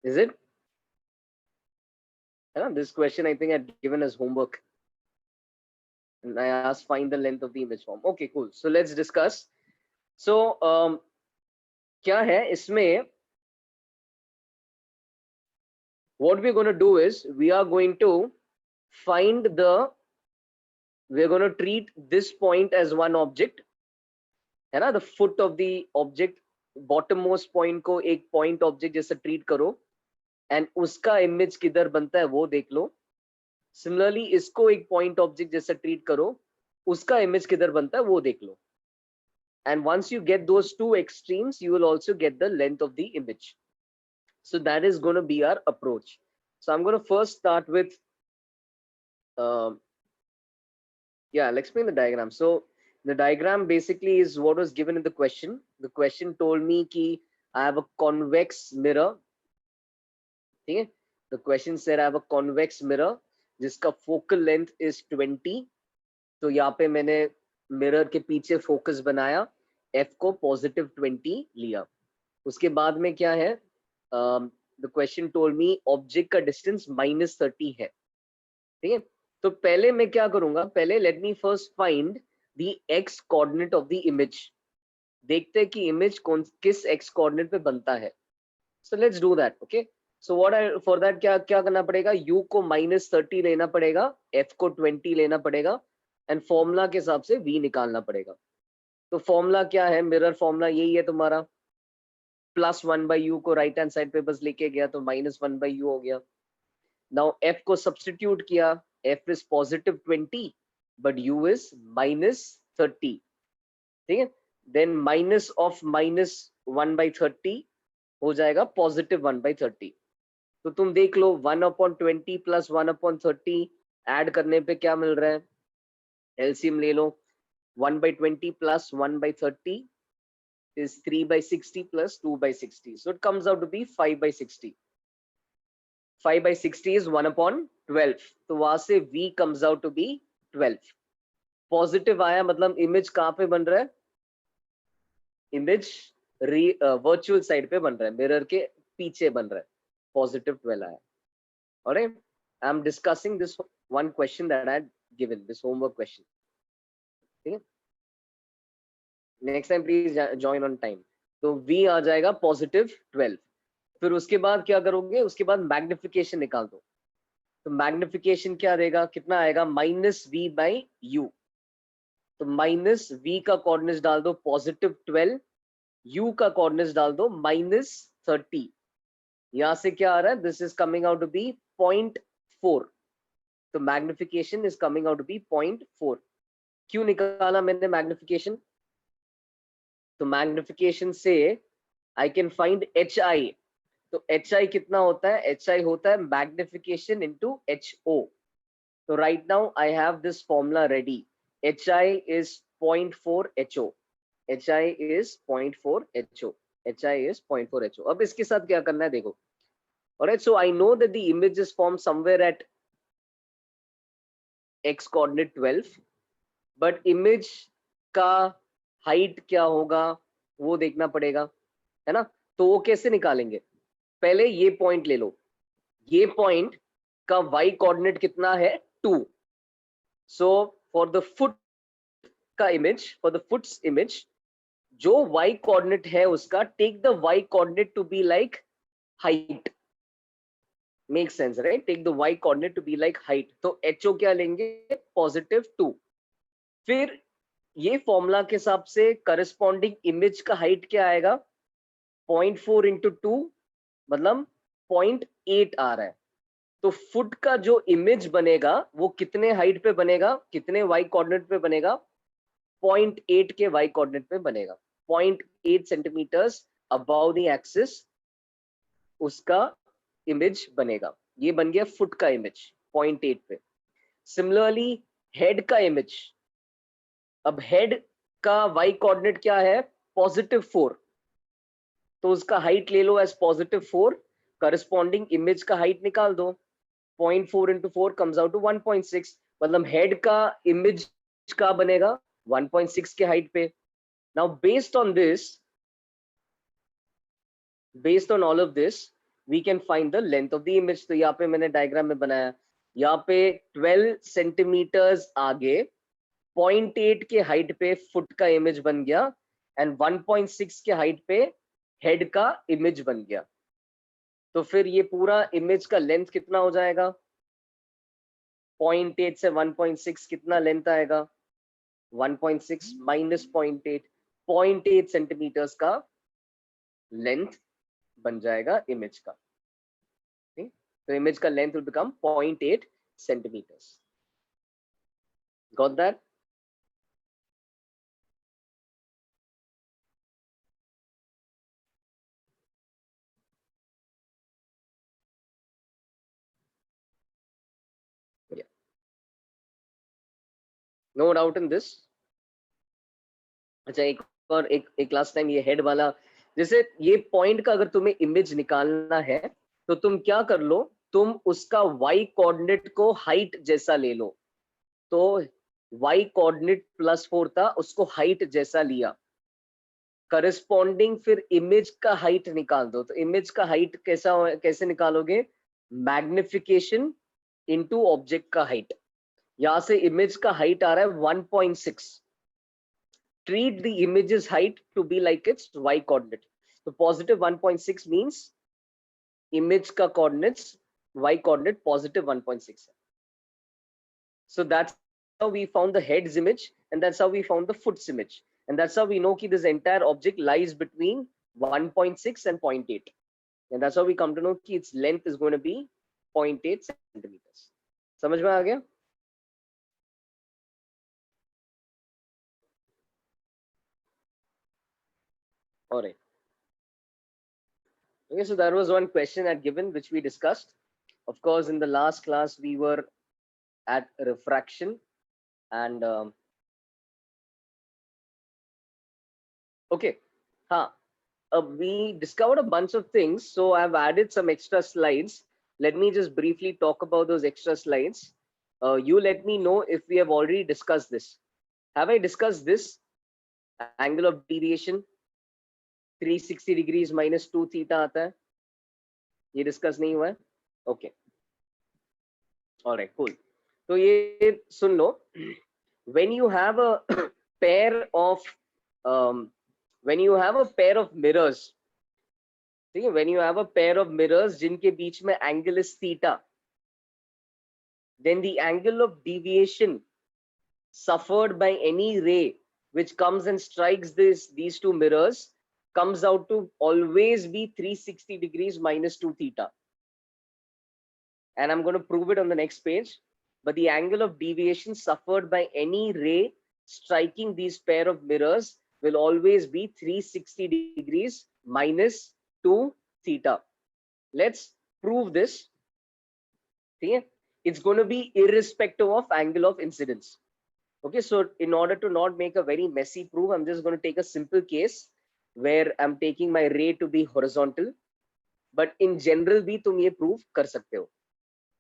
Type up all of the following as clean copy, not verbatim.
Is it? This question I think I had given as homework. And I asked find the length of the image form. Okay, cool. So let's discuss. So क्या है इसमें? What we're going to do is we are going to find the, we're going to treat this point as one object, है ना? The foot of the object, bottommost point को एक point object जैसे treat करो, and उसका image किधर बनता है वो देख लो. Similarly इसको एक point object जैसे treat करो, उसका image किधर बनता है वो देख लो. And once you get those two extremes, you will also get the length of the image. So that is going to be our approach. So I'm going to first start with, yeah, I'll explain the diagram. So the diagram basically is what was given in the question. The question told me कि I have a convex mirror. Okay? The question said I have a convex mirror जिसका focal length is 20. तो यहाँ पे मैंने mirror के पीछे focus बनाया, f को positive 20 लिया. उसके बाद में क्या है? The question told me object का distance -30 है. ठीक है? तो पहले मैं क्या करूंगा? पहले let me first find the x coordinate of the image. देखते हैं कि image किस x coordinate पे बनता है. So let's do that. Okay. So what I for that क्या करना पड़ेगा? U को -30 लेना पड़ेगा, f को 20 लेना पड़ेगा, and फॉर्मूला के हिसाब से v निकालना पड़ेगा. तो फॉर्मूला क्या है? मिरर फॉर्मूला यही है तुम्हारा. +1/u को राइट हैंड साइड पे बस लेके गया तो -1/u हो गया. Now f को सब्स्टिट्यूट किया, f is +20 but u is -30. ठीक है? Then minus of -1/30 हो जाएगा +1/30. तो तुम देख लो 1/20 + 1/30 ऐड करने पे क्या मिल रहा है? एलसीएम ले लो. 1/20 + 1/30 is 3/60 + 2/60. So it comes out to be 5/60. 5/60 is 1/12. तो वहां से v comes out to be 12. Positive आया मतलब इमेज कहाँ पे बन रहा है? इमेज वर्चुअल साइड पे बन रहा है, मिरर के पीछे बन रहा है. +12 आया. Alright, I'm discussing this one question that I had given, this homework question. ठीक है? Next time please join on time. तो v आ जाएगा +12. फिर उसके बाद क्या करोगे? उसके बाद मैग्निफिकेशन निकाल दो. तो मैग्निफिकेशन क्या देगा? कितना आएगा? -v/u. तो -v का कोऑर्डिनेट्स डाल दो +12, u का कोऑर्डिनेट्स डाल दो -30. यहां से क्या आ रहा है? This is coming out to be 0.4. तो magnification is coming out to be 0.4. क्यों निकाला मैंने मैग्निफिकेशन? तो मैग्निफिकेशन से आई कैन फाइंड HI. तो HI कितना होता है? HI होता है मैग्निफिकेशन इनटू HO. तो right now I have this formula ready. HI is 0.4 HO. HI is 0.4 HO. HI is 0.4 HO. अब इसके साथ क्या करना है देखो. Alright, so I know that the image is formed somewhere at x coordinate 12, but image का height क्या होगा वो देखना पड़ेगा, है ना? तो वो कैसे निकालेंगे? पहले ये पॉइंट ले लो. ये पॉइंट का y कोऑर्डिनेट कितना है? 2. सो फॉर द फुट का image, for the foot's image, जो y कोऑर्डिनेट है उसका, take the y coordinate to be like height. Make sense, right? Take the y coordinate to be like height. तो HO क्या लेंगे? +2. फिर ये formula के हिसाब से करस्पॉन्डिंग इमेज का हाइट क्या आएगा? 0.4 × 2 मतलब 0.8 आ रहा है. तो फुट का जो इमेज बनेगा वो कितने हाइट पे बनेगा? कितने y कोऑर्डिनेट पे बनेगा? 0.8 के y कोऑर्डिनेट पे बनेगा. 0.8 सेंटीमीटर्स अबव द एक्सिस उसका इमेज बनेगा. ये बन गया फुट का इमेज 0.8 पे. सिमिलरली हेड का इमेज. अब हेड का y कोऑर्डिनेट क्या है? +4. तो उसका हाइट ले लो एज +4. करस्पॉन्डिंग इमेज का हाइट निकाल दो. 0.4 × 4 comes out to 1.6. मतलब हेड का इमेज का बनेगा 1.6 के हाइट पे. Now based on this, based on all of this, we can find the length of the image. तो यहाँ पे मैंने डायग्राम में बनाया, यहाँ पे 12 सेंटीमीटर्स आगे 0.8 के हाइट पे फुट का इमेज बन गया एंड 1.6 के हाइट पे हेड का इमेज बन गया। तो फिर ये पूरा इमेज का लेंथ कितना हो जाएगा? 0.8 से 1.6 कितना लेंथ आएगा? 1.6 माइनस 0.8 सेंटीमीटर्स का लेंथ बन जाएगा इमेज का। तो इमेज का length will become 0.8 centimetres. Got that? No doubt in this. अच्छा, एक लास्ट टाइम ये हेड वाला, जैसे ये पॉइंट का अगर तुम्हें इमेज निकालना है तो तुम क्या कर लो, तुम उसका y कोऑर्डिनेट को हाइट जैसा ले लो। तो y कोऑर्डिनेट +4 था, उसको हाइट जैसा लिया, करस्पॉन्डिंग फिर इमेज का हाइट निकाल दो। तो इमेज का हाइट कैसे निकालोगे? मैग्निफिकेशन इनटू ऑब्जेक्ट का हाइट। यहां से इमेज का हाइट आ रहा है 1.6। treat the image's height to be like its y coordinate. So positive 1.6 means image ka coordinates, y coordinate positive 1.6. So that's how we found the head's image, and that's how we found the foot's image, and that's how we know that this entire object lies between 1.6 and 0.8, and that's how we come to know that its length is going to be 0.8 centimeters. समझ में आ गया? All right. Okay, so there was one question I'd given which we discussed. Of course, in the last class we were at refraction, and okay, we discovered a bunch of things, so I've added some extra slides. Let me just briefly talk about those extra slides. You let me know if we have already discussed this. Have I discussed this? Angle of deviation 360 degrees minus 2 theta आता है, ये discuss नहीं हुआ है? Okay, alright, cool. तो ये सुन लो, when you have a pair of mirrors, ठीक है, when you have a pair of mirrors जिनके बीच में angle is theta, then the angle of deviation suffered by any ray which comes and strikes these two mirrors comes out to always be 360 degrees minus 2 theta. And I'm going to prove it on the next page. But the angle of deviation suffered by any ray striking these pair of mirrors will always be 360 degrees minus 2 theta. Let's prove this. Okay? It's going to be irrespective of angle of incidence. Okay, so in order to not make a very messy proof, I'm just going to take a simple case where I'm taking my ray to be horizontal. But in general, bhi tum ye prove kar sakte ho.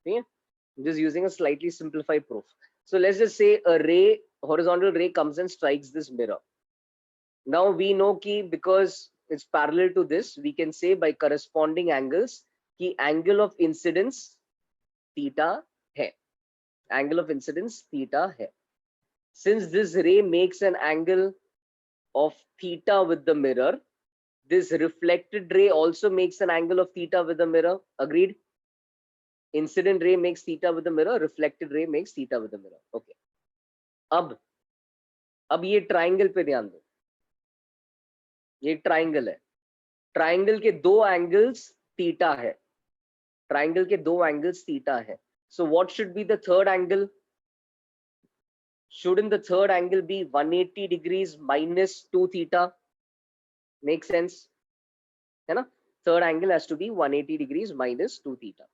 Okay? I'm just using a slightly simplified proof. So let's just say a horizontal ray comes and strikes this mirror. Now we know ki because it's parallel to this, we can say by corresponding angles ki angle of incidence theta hai. Angle of incidence theta hai. Since this ray makes an angle of theta with the mirror, this reflected ray also makes an angle of theta with the mirror. Agreed? Incident ray makes theta with the mirror, reflected ray makes theta with the mirror. Okay. अब ये triangle पे ध्यान दो, ये triangle है, triangle के दो angles theta है, ट्राइंगल के दो एंगल्स थीटा है. So what should be the third angle? Shouldn't the third angle be 180 degrees minus 2 theta? Makes sense? है ना? Third angle has to be 180 degrees minus 2 theta.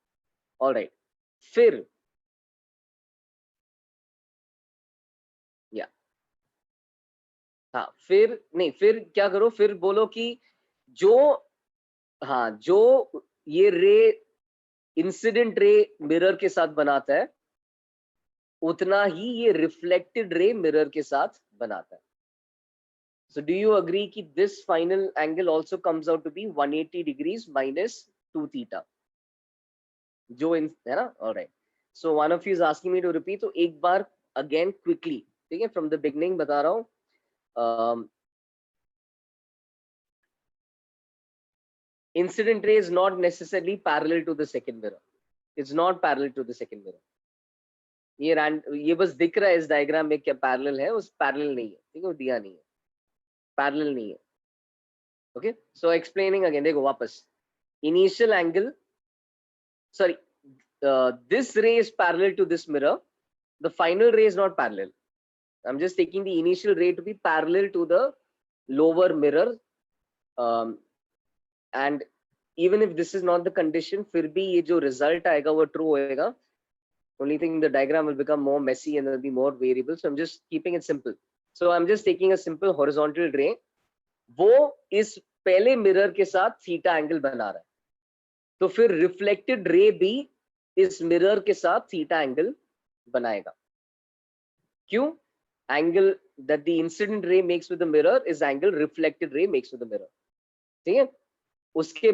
All right. फिर हाँ, फिर नहीं, फिर क्या करो, फिर बोलो कि जो ये रे इंसिडेंट रे मिरर के साथ बनाता है उतना ही ये रिफ्लेक्टेड रे मिरर के साथ बनाता है. So do you agree कि this final angle also comes out to be 180 degrees minus 2 theta जो इन है ना. Alright, so one of you is asking me to repeat, तो एक बार अगेन क्विकली, ठीक है, फ्रॉम द बिगनिंग बता रहा हूँ. Incident ray is not necessarily parallel to the second mirror. It's not parallel to the second mirror. ये बस दिख रहा है इस डायग्राम में क्या पैरेलल है, उस पैरेलल नहीं है, ठीक है, वो दिया नहीं है, पैरेलल नहीं है. ओके, सो एक्सप्लेनिंग अगेन, देखो वापस, initial angle, sorry, this ray is parallel to this mirror, the final ray is not parallel. I'm just taking the initial ray to be parallel to the lower mirror, and even if this is not the condition, फिर भी ये जो result आएगा वो true होएगा. Only thing, the diagram will become more messy and there will be more variables. So I'm just keeping it simple. So I'm just taking a simple horizontal ray. वो इस पहले मिरर के साथ theta angle बना रहा है, तो फिर रिफ्लेक्टेड रे भी इस मिरर के साथ थीटा एंगल बनाएगा. क्यों? Angle that the incident ray makes with the mirror is angle reflected ray makes with the mirror. ठीक है, उसके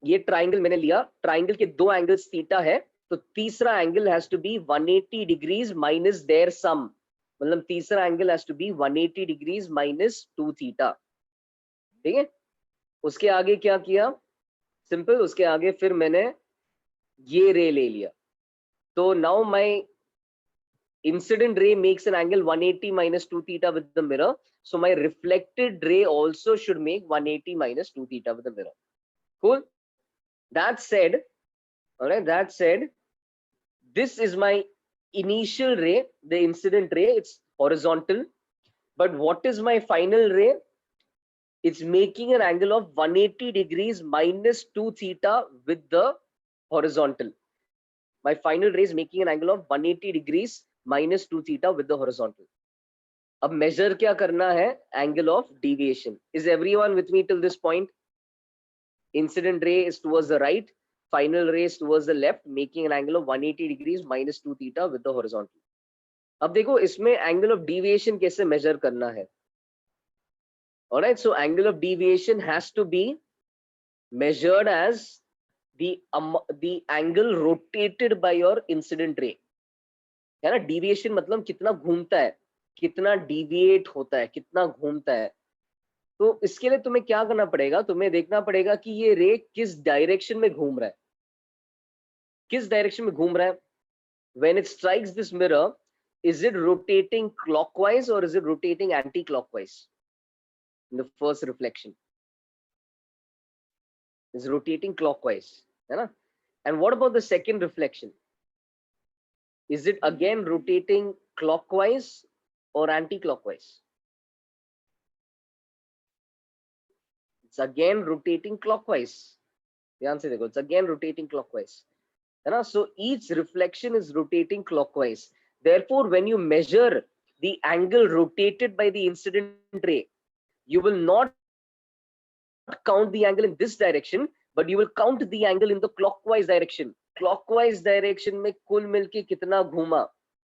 ये ट्राइंगल मैंने लिया, ट्राइंगल के दो एंगल्स थीटा है, तो तीसरा angle has to be 180 degrees minus their sum, मतलब तीसरा angle has to be 180 degrees minus 2 theta. ठीक है, उसके आगे क्या किया, सिंपल, उसके आगे फिर मैंने ये रे ले लिया, तो now my incident ray makes an angle 180 minus 2 theta with the mirror, so my reflected ray also should make 180 minus 2 theta with the mirror. Cool. That said, all right, that said, this is my initial ray, the incident ray, it's horizontal, but what is my final ray? It's making an angle of 180 degrees minus 2 theta with the horizontal. My final ray is making an angle of 180 degrees minus 2 theta with the horizontal. अब measure क्या करना है, angle of deviation. Is everyone with me till this point? Incident ray is towards the right, final ray is towards the left, making an angle of 180 degrees minus 2 theta with the horizontal. अब देखो इसमें angle of deviation कैसे measure करना है. Alright, so angle of deviation has to be measured as the angle rotated by your incident ray. है ना, deviation मतलब कितना घूमता है, कितना deviate होता है, कितना घूमता है. तो इसके लिए तुम्हें क्या करना पड़ेगा, तुम्हें देखना पड़ेगा कि ये रे किस डायरेक्शन में घूम रहा है, किस डायरेक्शन में घूम रहा है. When it strikes this mirror, is it rotating clockwise or is it rotating anti-clockwise? In the first reflection, is rotating clockwise, है ना. And what about the second reflection? Is it again rotating clockwise or anti-clockwise? It's again rotating clockwise. ध्यान से देखो, it's again rotating clockwise, है ना. So each reflection is rotating clockwise. Therefore, when you measure the angle rotated by the incident ray, you will not count the angle in this direction, but you will count the angle in the clockwise direction. Clockwise direction में कुल मिलके कितना घूमा,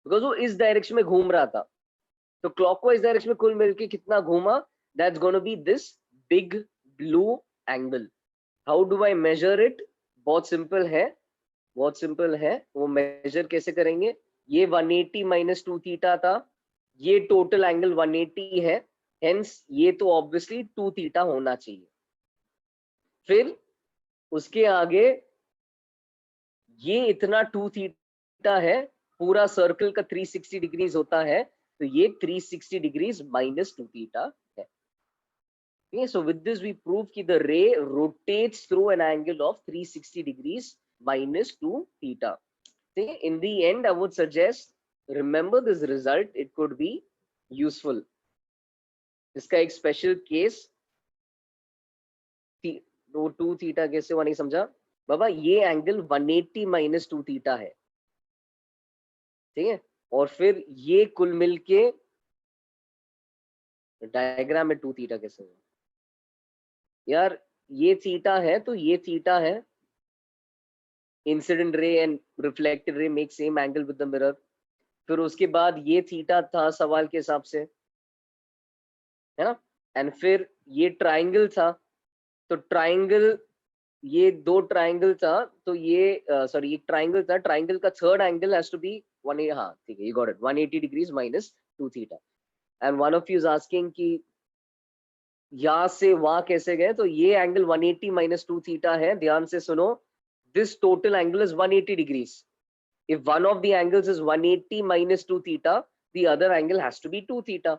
because वो इस direction में घूम रहा था, तो clockwise direction में कुल मिलके कितना घूमा, that's going to be this big blue angle. How do I measure it? बहुत simple है, बहुत simple है. वो measure कैसे करेंगे, ये 180 minus 2 theta था, ये total angle 180 है, hence ये तो obviously 2 theta होना चाहिए. फिर उसके आगे ये इतना 2 थीटा है, पूरा सर्कल का 360 डिग्रीज होता है, तो ये 360 डिग्रीज माइनस 2 थीटा है. Okay, so with this we prove कि the ray rotates through an angle of 360 degrees minus 2 theta. Okay, in the end I would suggest remember this result, it could be useful. इसका एक special case, 2 theta कैसे हुआ नहीं समझा बाबा, ये angle 180 minus 2 theta है, ठीक है, और फिर ये कुल मिलके डायग्राम में 2 थीटा कैसे हुआ यार, ये थीटा है तो ये थीटा है, incident ray and reflected ray make same angle with the mirror. फिर उसके बाद ये थीटा था सवाल के हिसाब से, है ना, एंड फिर ये ट्राइंगल था, तो ट्राइंगल ये दो ट्राइंगल था, तो ये सॉरी एक ट्राइंगल था, ट्राइंगल का third angle has to be 1, हाँ ठीक है, you got it, 180 degrees minus 2 थीटा। And one of you is asking कि यहां से वहां कैसे गए, तो ये एंगल 180 माइनस 2 थीटा है, ध्यान से सुनो, this total angle is 180 degrees. If one of the angles is 180 minus 2 theta, the other angle has to be 2 theta.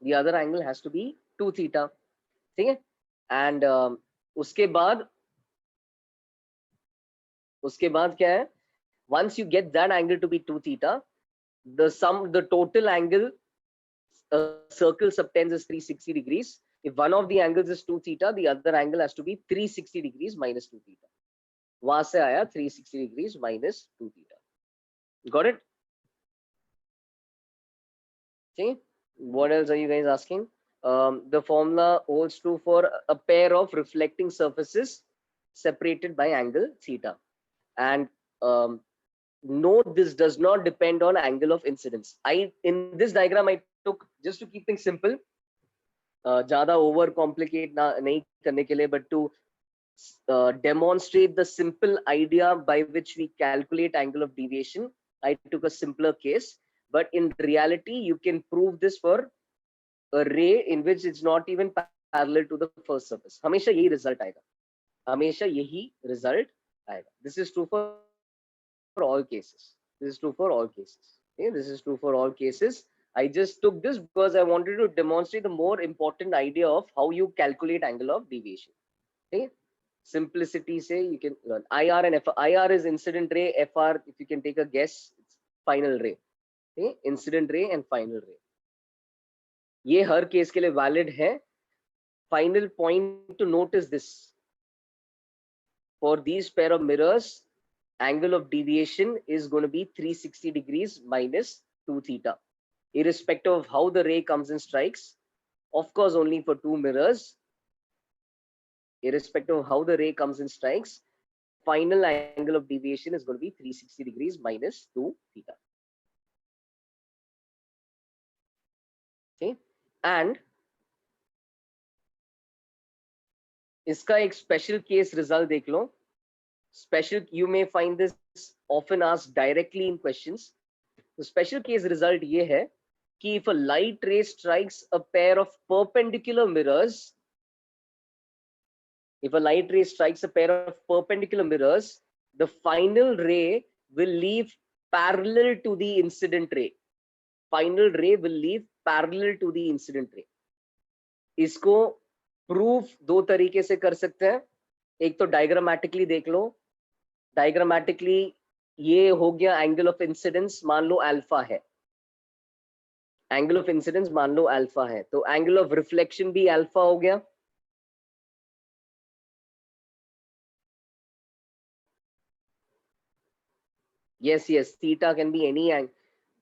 The other angle has to be 2 theta. ठीक है? And उसके बाद क्या है? Once you get that angle to be 2 theta, the total angle circle subtends is 360 degrees. If one of the angles is 2 theta, the other angle has to be 360 degrees minus 2 theta. वहां से आया 360 degrees minus 2 theta. Got it? See, what else are you guys asking? The formula holds true for a pair of reflecting surfaces separated by angle theta. And note, this does not depend on angle of incidence. In this diagram I took, just to keep things simple, ज़्यादा over complicate नहीं करने के लिए, but to demonstrate the simple idea by which we calculate angle of deviation, I took a simpler case. But in reality, you can prove this for a ray in which it's not even parallel to the first surface. हमेशा यही result आएगा, हमेशा यही result आएगा. This is true for all cases. This is true for all cases. Okay? This is true for all cases. I just took this because I wanted to demonstrate the more important idea of how you calculate angle of deviation. Okay? Simplicity say you can learn IR and FR. IR is incident ray, FR, if you can take a guess, it's final ray. Okay? Incident ray and final ray. ये हर case के लिए valid है. Final point to note is this: for these pair of mirrors, angle of deviation is going to be 360 degrees minus 2 theta, irrespective of how the ray comes and strikes. Of course, only for two mirrors, irrespective of how the ray comes and strikes, final angle of deviation is going to be 360 degrees minus 2 theta. Okay, and इसका एक special case result देख लो. Special, you may find this often asked directly in questions. The special case result ये है कि if a light ray strikes a pair of perpendicular mirrors, if a light ray strikes a pair of perpendicular mirrors, the final ray will leave parallel to the incident ray. Final ray will leave parallel to the incident ray. इसको proof दो तरीके से कर सकते हैं. एक तो diagrammatically देख लो. Diagrammatically ये हो गया एंगल ऑफ इंसिडेंस, मान लो अल्फा है. एंगल ऑफ इंसिडेंस मान लो अल्फा है, तो एंगल ऑफ रिफ्लेक्शन भी अल्फा हो गया. Yes, yes, theta can be any angle.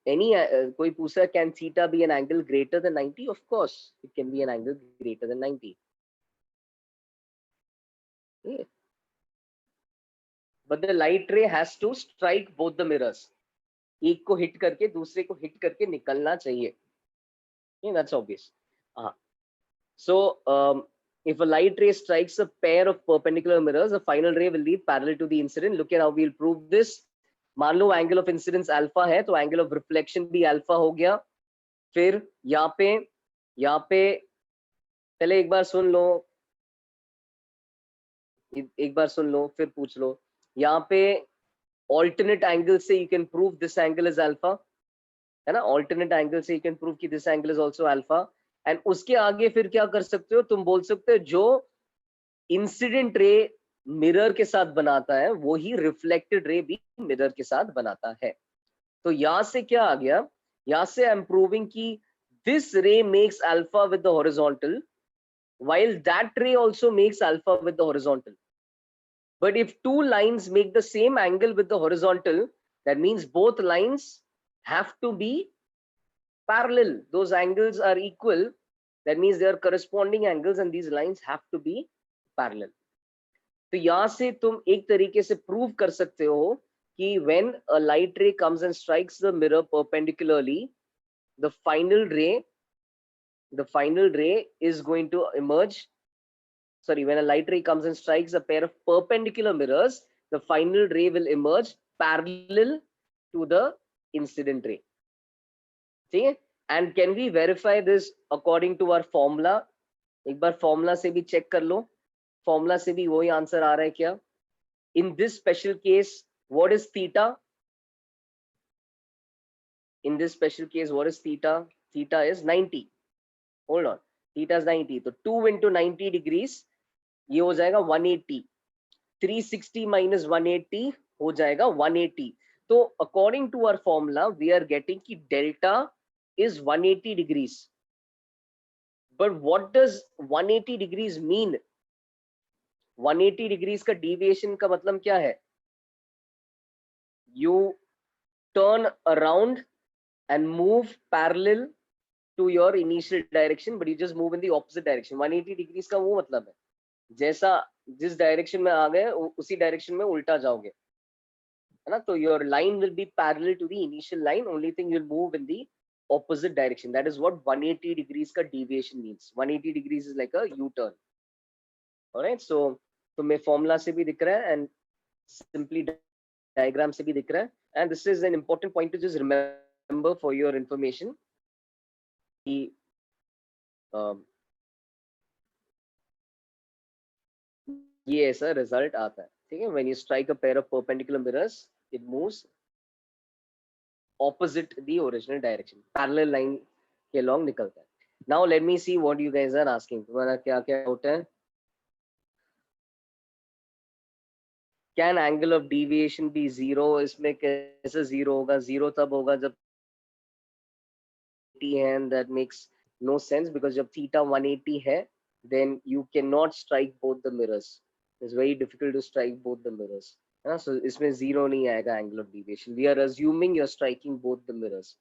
कोई पूछ रहा can theta be an angle greater than 90? Of course, it can be an angle greater than 90. Yeah. But the light ray has to strike both the mirrors. एक को hit करके दूसरे को hit करके निकलना चाहिए. Yeah, that's obvious. So if a light ray strikes a pair of perpendicular mirrors, the final ray will leave parallel to the incident. Look at how we'll prove this. मान लो angle of incidence alpha है, तो angle of reflection भी alpha हो गया. फिर यहाँ पे पहले एक बार सुन लो, फिर पूछ लो. यहाँ पे ऑल्टरनेट एंगल से you can prove this angle is alpha, है ना. ऑल्टरनेट एंगल से यू कैन प्रूव कि this angle is also alpha. And उसके आगे फिर क्या कर सकते हो, तुम बोल सकते हो जो इंसिडेंट रे मिरर के साथ बनाता है वो ही रिफ्लेक्टेड रे भी मिरर के साथ बनाता है. तो यहां से क्या आ गया, यहां से आई एम प्रूविंग कि दिस रे makes alpha with the horizontal while that ray also makes alpha with the horizontal. But if two lines make the same angle with the horizontal, that means both lines have to be parallel. Those angles are equal. That means they are corresponding angles and these lines have to be parallel. तो यहाँ से तुम एक तरीके से prove कर सकते हो कि when a light ray comes and strikes the mirror perpendicularly, the final ray is going to emerge sorry, when a light ray comes and strikes a pair of perpendicular mirrors, the final ray will emerge parallel to the incident ray. ठीक है? And can we verify this according to our formula? एक बार formula से भी check कर लो. Formula से भी वही answer आ रहा है क्या? In this special case, what is theta? In this special case, what is theta? Theta is 90. Hold on. Theta is 90. So 2 into 90 degrees, ये हो जाएगा 180. 360 minus 180 हो जाएगा 180. तो according to our formula, we are getting कि delta is 180 degrees. But what does 180 degrees mean? 180 degrees का deviation का मतलब क्या है? You turn around and move parallel to your initial direction, but you just move in the opposite direction. 180 degrees का वो मतलब है जैसा जिस डायरेक्शन में आ गए उसी डायरेक्शन में उल्टा जाओगे, है ना? तो your line will be parallel to the initial line. Only thing you'll move in the opposite direction. That is what 180 degrees का deviation means. 180 degrees is like a U-turn. Alright, so तुम्हें formula से भी दिख रहा है and simply diagram से भी दिख रहा है. And this is an important point to just remember for your information. ये ऐसा result आता है, ठीक है? When you strike a pair of perpendicular mirrors, it moves opposite the original direction. Parallel line के along निकलता है. Now let me see what you guys are asking. तुम्हारा क्या क्या doubt है? Can angle of deviation be zero? इसमें कैसे zero होगा? Zero तब होगा जब and that makes no sense because जब theta 180 है, then you cannot strike both the mirrors. It's very difficult to strike both the mirrors. So इसमें zero नहीं आएगा angle of deviation. We are assuming you're striking both the mirrors.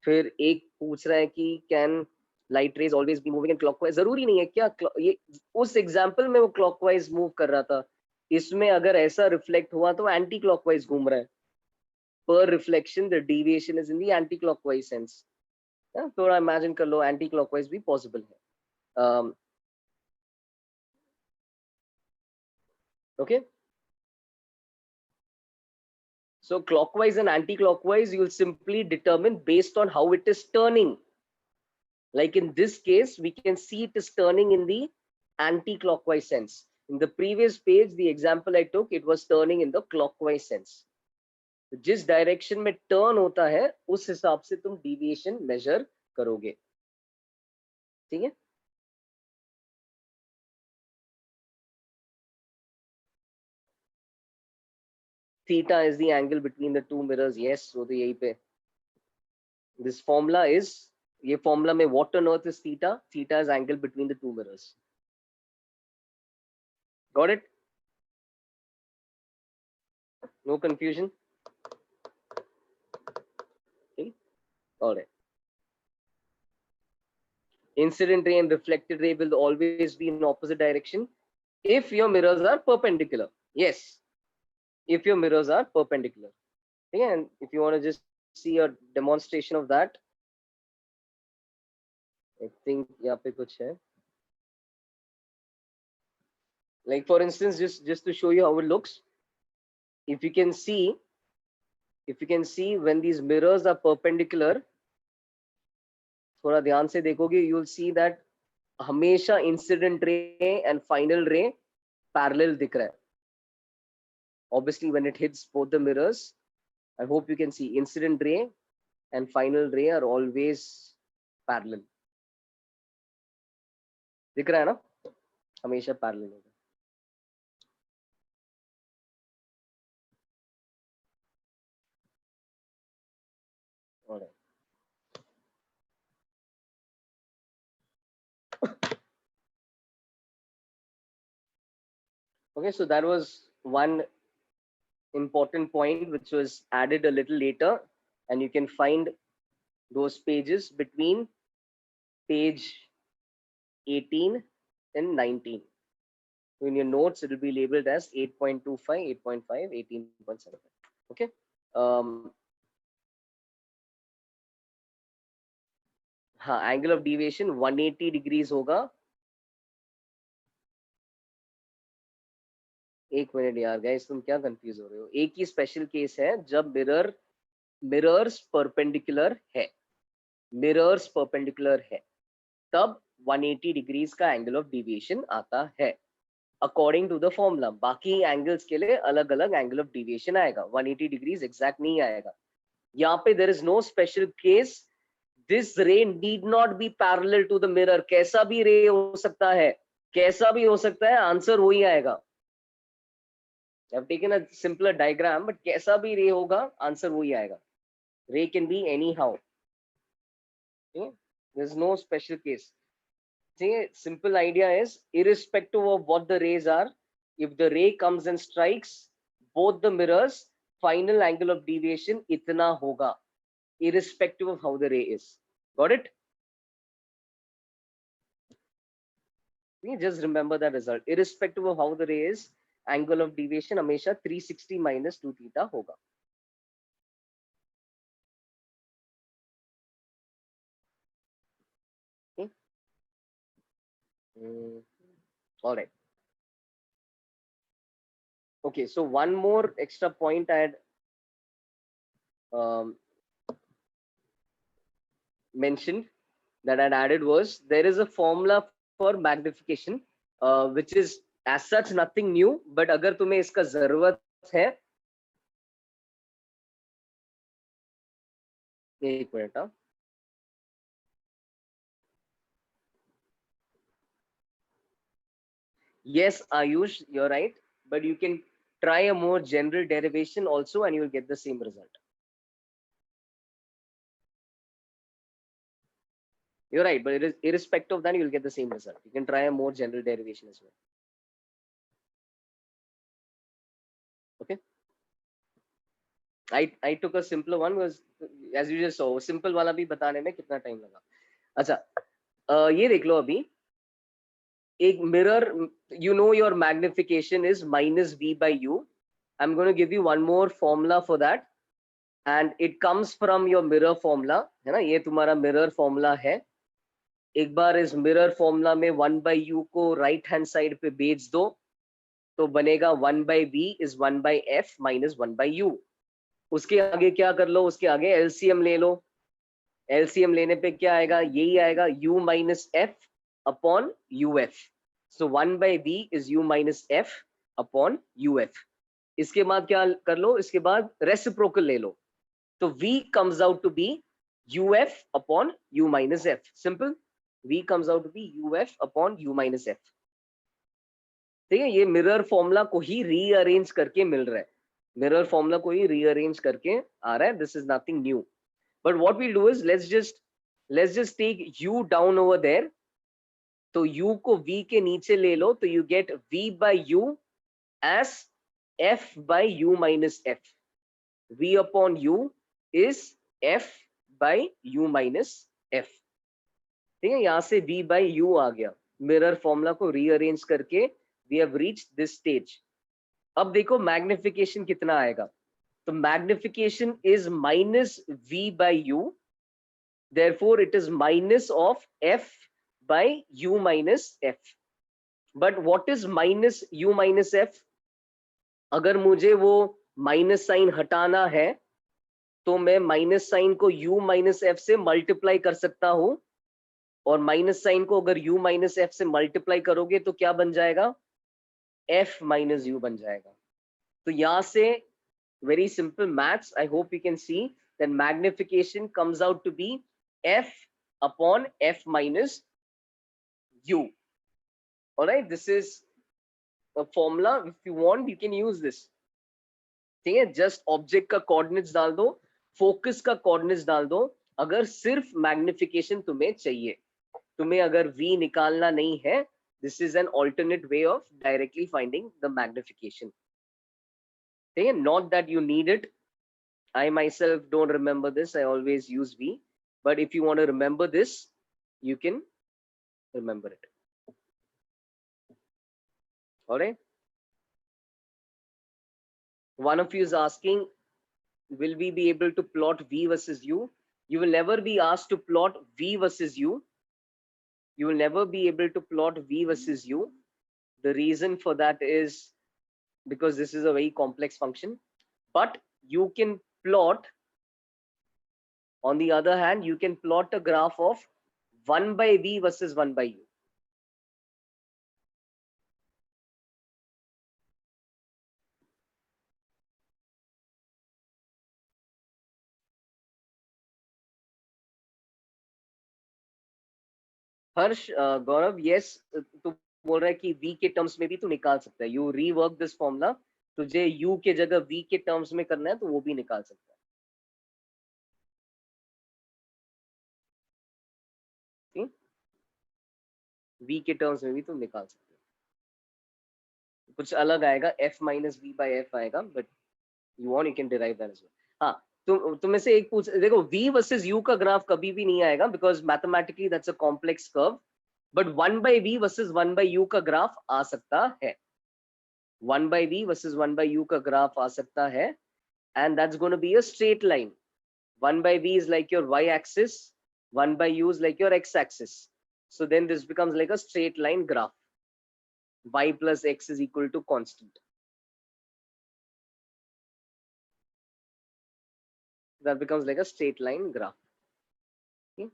फिर एक पूछ रहा है कि can light rays always be moving in clockwise? जरूरी नहीं है क्या? ये उस example में वो clockwise move कर रहा था. इसमें अगर ऐसा reflect हुआ तो anti clockwise घूम रहा है. Per reflection, the deviation is in the anti clockwise sense. थोड़ा imagine कर लो anti clockwise भी possible है. Okay. So clockwise and anti-clockwise, you will simply determine based on how it is turning. Like in this case, we can see it is turning in the anti-clockwise sense. In the previous page, the example I took, it was turning in the clockwise sense. तो जिस direction में turn होता है उस हिसाब से तुम deviation major करोगे, ठीक है? Theta is the angle between the two mirrors. Yes, so the यही पे. This formula is, ये formula में what on earth is theta? Theta is angle between the two mirrors. Got it? No confusion? Okay. All right. Incident ray and reflected ray will always be in opposite direction if your mirrors are perpendicular. Yes, if your mirrors are perpendicular. Okay, and if you want to just see a demonstration of that, I think यहाँ पे कुछ है. Like for instance, just to show you how it looks, if you can see when these mirrors are perpendicular, थोड़ा ध्यान से देखोगे, you will see that हमेशा incident ray and final ray parallel दिख रहा है. Obviously, when it hits both the mirrors, I hope you can see incident ray and final ray are always parallel. दिख रहा है ना? हमेशा parallel होगा. All right. Okay, so that was one important point which was added a little later, and you can find those pages between page 18 and 19. So in your notes, it will be labeled as 8.25, 8.5, 18.75. Okay. हाँ, angle of deviation 180 degrees होगा एक minute यार guys, तुम क्या confuse हो रहे हो? एक ही स्पेशल केस है जब मिरर्स परपेंडिकुलर है, मिरर्स परपेंडिकुलर है, तब 180 डिग्रीज का एंगल ऑफ डिविएशन आता है अकॉर्डिंग टू द फॉर्मूला। बाकी एंगल्स के लिए अलग अलग एंगल ऑफ डिविएशन आएगा, 180 डिग्रीज एग्जैक्ट नहीं आएगा। यहाँ पे there is no special case, this ray need not be parallel to the mirror. कैसा भी रे हो सकता है, कैसा भी हो सकता है, आंसर वही आएगा। I've taken a simpler diagram, but कैसा भी रे होगा आंसर वही आएगा। रे can be anyhow. Okay? There's no special case. See, simple idea is irrespective of what the rays are, if the ray comes and strikes both the mirrors, final angle of deviation इतना होगा, irrespective of how the ray is. Got it? Just remember that result. Irrespective of how the ray is, angle of deviation हमेशा 360 minus 2 theta होगा. Okay? All right. Okay, so one more extra point I had mentioned, that I'd added, was there is a formula for magnification, which is as such nothing new, but अगर तुम्हें इसका जरूरत है, एक minute, हाँ, yes Ayush, you're right, but you can try a more general derivation also and you will get the same result. You're right, but it is irrespective of that, you will get the same result. You can try a more general derivation as well. Okay, I took a simpler one, was as you just saw, simple वाला भी बताने में कितना time लगा। अच्छा, ये देख लो, अभी एक mirror, you know your magnification is minus v by u. I'm going to give you one more formula for that, and it comes from your mirror formula, है ना? ये तुम्हारा मिरर फॉर्मूला है। एक बार इस मिरर फॉर्मूला में 1 by u को right hand side पे भेज दो, तो बनेगा 1 by v is 1 by f minus 1 by u. उसके आगे क्या कर लो, उसके आगे एलसीएम ले लो। एलसीएम लेने पे क्या आएगा, यही आएगा, u minus f upon uf. So 1 by v is u minus f upon uf. इसके बाद क्या कर लो, इसके बाद रेसिप्रोकल ले लो, तो v comes out to be uf upon u minus f. Simple. v comes out to be uf upon u minus f. ठीक है, ये मिरर फॉर्मूला को ही रीअरेंज करके मिल रहा है, मिरर फॉर्मूला को ही रीअरेंज करके आ रहा है. This is nothing new, but what we do is let's just take u down over there. तो u को v के नीचे ले लो, तो you get v by u as f by u minus f. v upon u is f by u minus f. ठीक है, यहां से v by u आ गया. मिरर फॉर्मूला को रीअरेंज करके we have reached this stage. अब देखो magnification कितना आएगा, तो magnification is minus v by u, therefore it is minus of f by u minus f. But what is minus u minus f? अगर मुझे वो माइनस साइन हटाना है, तो मैं माइनस साइन को u माइनस f से मल्टीप्लाई कर सकता हूं, और माइनस साइन को अगर u माइनस f से मल्टीप्लाई करोगे तो क्या बन जाएगा, f माइनस u बन जाएगा. तो यहां से very simple maths, I hope you can see that magnification comes out to be f upon f minus u. All right, this is a formula. If you want, you can use this. ठीक है, just object का coordinates डाल दो, focus का coordinates डाल दो, अगर सिर्फ मैग्निफिकेशन तुम्हें चाहिए. तुम्हें अगर v निकालना नहीं है, this is an alternate way of directly finding the magnification. ठीक है, not that you need it. I myself don't remember this, I always use v, but if you want to remember this, you can remember it. All right, one of you is asking, will we be able to plot v versus u? You will never be asked to plot v versus u. You will never be able to plot v versus u. The reason for that is because this is a very complex function. But you can plot, on the other hand, you can plot a graph of 1 by v versus 1 by u. Harsh, Gaurav, yes, तू बोल रहा है कि v के terms में भी तू निकाल सकता है. यू रीवर्क दिस फॉर्मूला, तुझे u के जगह v के टर्म्स में करना है तो वो भी निकाल सकता है. v के टर्म्स में भी तुम निकाल सकते हो. कुछ अलग आएगा, f minus v by f आएगा, but you want you can derive that as well. हाँ, तुम में से एक पूछ, देखो v वर्सेस u का ग्राफ कभी भी नहीं आएगा because mathematically that's a complex curve, but 1 by v versus 1 by u का ग्राफ आ सकता है. 1 by v versus 1 by u का ग्राफ आ सकता है, and that's going to be a straight line. 1 by v is like your y axis, 1 by u is like your x axis. So then this becomes like a straight line graph. Y plus x is equal to constant. That becomes like a straight line graph. Okay?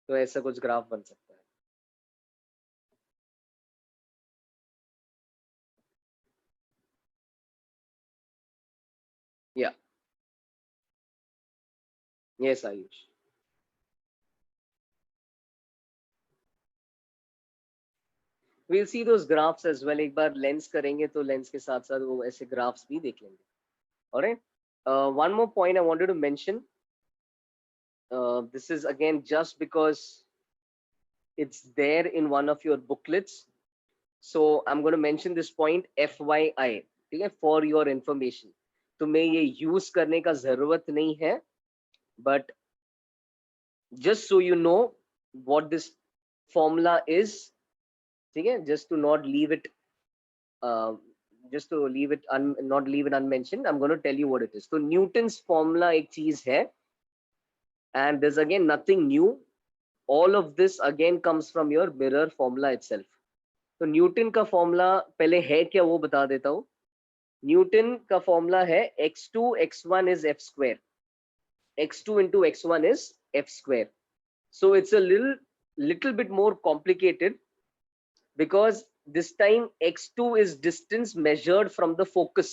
तो ऐसा कुछ graph बन सकता है. Yeah. Yes, Ayush. We'll see those graphs as well. एक बार lens करेंगे तो lens के साथ साथ वो ऐसे ग्राफ्स भी देख लेंगे. Alright. One more point I wanted to mention. This is again just because it's there in one of your booklets. So I'm going to mention this point FYI, ठीक है, for your information. तुम्हें ये use करने का जरूरत नहीं है, but just so you know what this formula is, ठीक है, just to not leave it not leave it unmentioned, I'm going to tell you what it is. So Newton's formula एक चीज है, and there's again nothing new. All of this again comes from your mirror formula itself. तो Newton का formula पहले है क्या वो बता देता हूँ. न्यूटन का फॉर्मूला है x2 x1 is f square, x2 into x1 is f square. So it's a little bit more complicated because this time x2 is distance measured from the focus.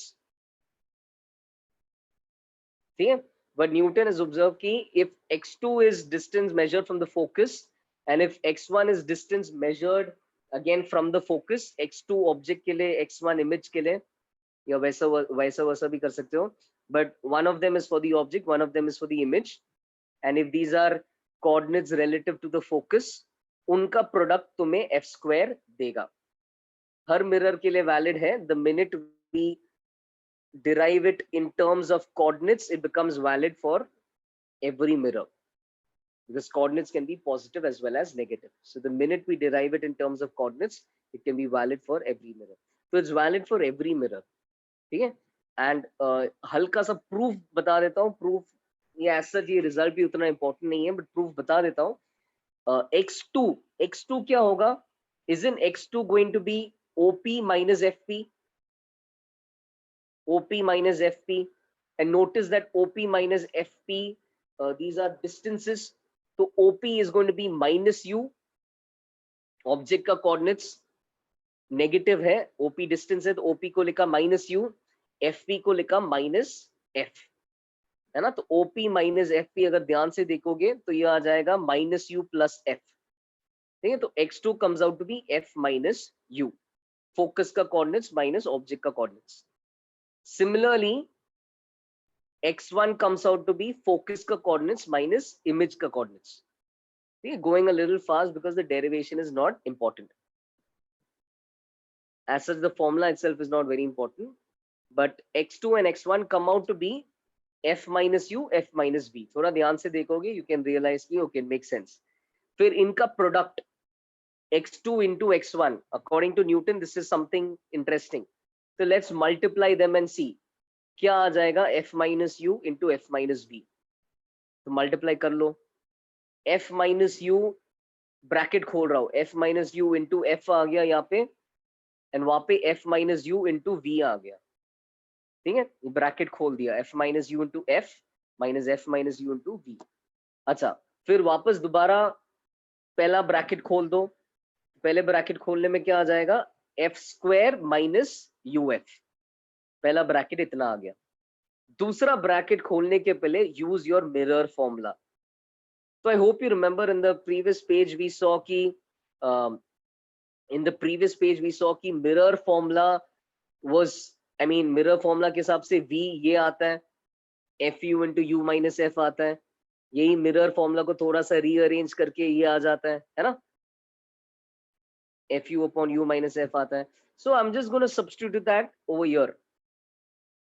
ठीक है, but Newton has observed कि if x2 is distance measured from the focus and if x1 is distance measured again from the focus, x2 object के लिए x1 image के लिए, या वैसा भी कर सकते हो, but one of them is for the object, one of them is for the image, and if these are coordinates relative to the focus, उनका प्रोडक्ट तुम्हें f square देगा. हर मिरर के लिए वैलिड है. the minute we derive it in terms of coordinates, it becomes valid for every mirror, because coordinates can be positive as well as negative. So the minute we derive it in terms of coordinates, it can be valid for every mirror. So it's valid for every mirror. ठीक है, and हल्का सा proof बता देता हूँ. Proof ये ऐसा, ये रिजल्ट भी उतना इंपॉर्टेंट नहीं है, बट प्रूफ बता देता हूँ. x2 क्या होगा? Isn't x2 going to be OP minus FP? OP minus FP, and notice that OP minus FP, these are distances. तो OP is going to be minus U. Object का coordinates negative है, OP distance है, तो OP को लिखा minus U, FP को लिखा minus F, है ना. तो OP माइनस FP अगर ध्यान से देखोगे तो ये आ जाएगा माइनस U प्लस F. ठीक है, तो x2 comes out to be F minus U, focus का कोऑर्डिनेट्स माइनस ऑब्जेक्ट का coordinates. Similarly x1 comes out to be focus का coordinates minus image का coordinates. ठीक है, going a little fast because the derivation is not important. As such, the formula itself is not very important, but x2 and x1 come out to be f minus u, f minus b. थोड़ा ध्यान से देखोगे you can realize कि okay, makes sense. फिर इनका product x2 into x1, according to Newton, this is something interesting. So let's multiply them and see. क्या आ जाएगा? f minus u into f minus b. तो मल्टीप्लाई कर लो. f minus u bracket खोल रहा हूं, f minus u into f आ गया यहाँ पे, एंड वहां पे f minus u into v आ गया, ठीक है, ब्रैकेट खोल दिया, f minus u into f minus f minus u into v. अच्छा, फिर वापस दोबारा पहला ब्रैकेट खोल दो, पहले ब्रैकेट खोलने में क्या आ जाएगा, F square minus U F, पहला ब्रैकेट इतना आ गया। दूसरा ब्रैकेट खोलने के पहले यूज योर मिरर फॉर्मूला। तो I hope you remember in the previous page we saw की mirror formula was, I mean mirror formula के हिसाब से v ये आता है, f u into u minus f आता है, यही मिरर फॉर्मूला को थोड़ा सा रीअरेंज करके ये आ जाता है ना, f u upon u minus f आता है। So I am just gonna substitute that over here,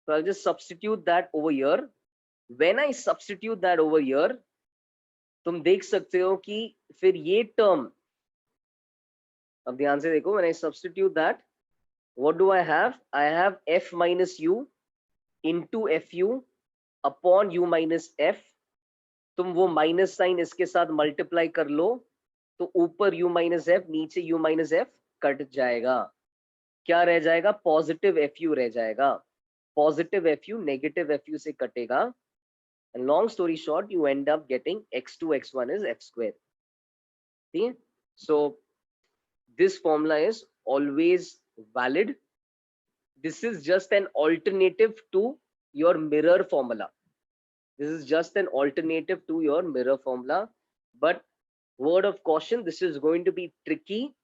so I'll just substitute that over here. When I substitute that over here, तुम देख सकते हो कि फिर ये टर्म, अब ध्यान से देखो, when I substitute that, what do I have? I have f minus u into fu upon u minus f। तुम वो माइनस साइन इसके साथ मल्टीप्लाई कर लो, तो ऊपर u माइनस एफ, नीचे u माइनस एफ कट जाएगा, क्या रह जाएगा, पॉजिटिव fu रह जाएगा, पॉजिटिव fu नेगेटिव fu से कटेगा, and long story short you end up getting x2 x1 is f square, okay? So this formula is always valid. This is just an alternative to your mirror formula, this is just an alternative to your mirror formula, but word of caution, this is going to be tricky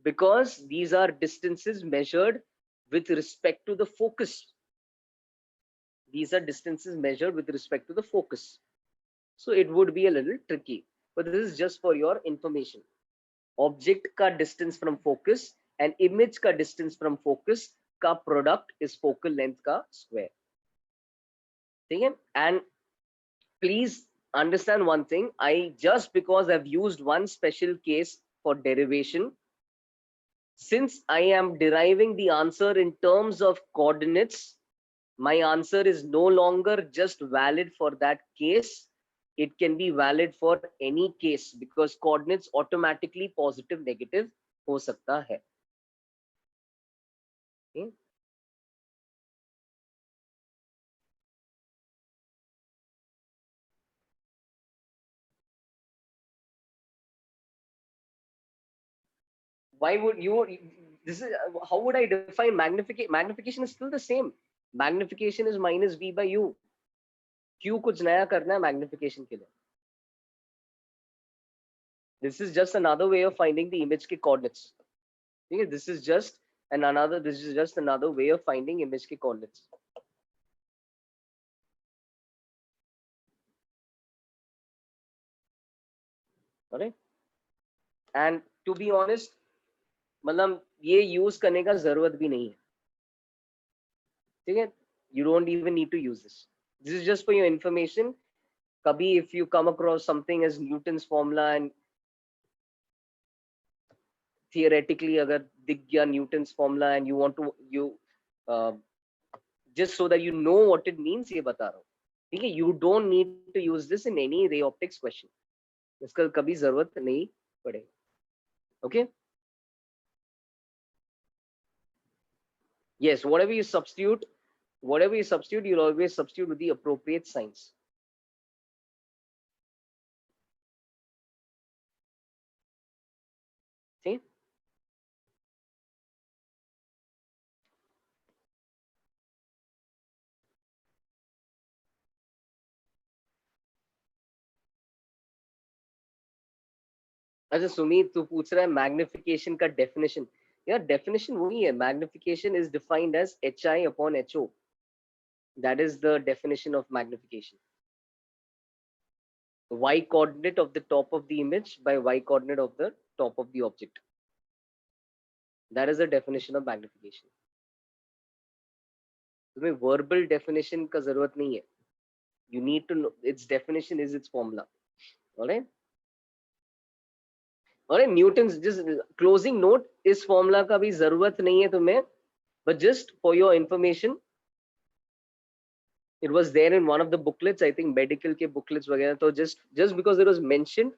because these are distances measured with respect to the focus, these are distances measured with respect to the focus, so it would be a little tricky, but this is just for your information. Object का distance from focus and image का distance from focus का product is focal length का square, ठीक है? And please understand one thing, I just because I've used one special case for derivation, since I am deriving the answer in terms of coordinates, my answer is no longer just valid for that case, it can be valid for any case because coordinates automatically positive negative हो सकता है, okay? Why would you, this is, how would I define magnification? Magnification is still the same, magnification is minus v by u, क्यों कुछ नया करना है magnification के लिए? This is just another way of finding the image के coordinates, okay? This is just another way of finding image के coordinates, alright? And to be honest, मतलब ये यूज करने का जरूरत भी नहीं है, ठीक है, you don't even need to use this, this is just for your information. कभी if you come across something as Newton's formula and theoretically अगर दिख गया Newton's formula and you want to uh, just so that you know what it means, ये बता रहा हूँ, ठीक है, you don't need to use this in any ray optics question, इसका कभी जरूरत नहीं पड़ेगी, okay? Yes, whatever you substitute, you'll always substitute with the appropriate signs. See? अच्छा सुमित, तू पूछ रहा है मैग्निफिकेशन का डेफिनेशन, यार डेफिनेशन वही है, magnification is defined as hi upon ho, that is the definition of magnification, y coordinate of the top of the image by y coordinate of the top of the object, that is the definition of magnification. तुम्हें verbal definition का जरूरत नहीं है, you need to know its definition is its formula, alright? और Newton's just closing note, इस formula का भी जरूरत नहीं है तुम्हें, but just for your information, it was there in one of the booklets, I think medical के booklets वगैरह, तो just because it was mentioned,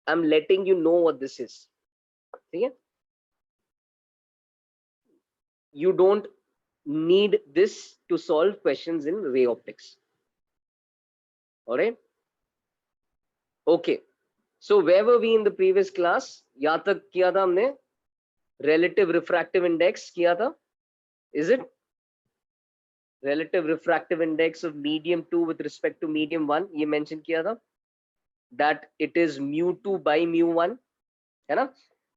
I'm letting you know what this is, ठीक है? you don't need this to solve questions in ray optics. All right, okay. So where were we in the previous class? यहाँ तक किया था हमने, relative refractive index किया था, is it? Relative refractive index of medium 2 with respect to medium 1, ये mention किया था, that it is mu2 by mu1, है ना?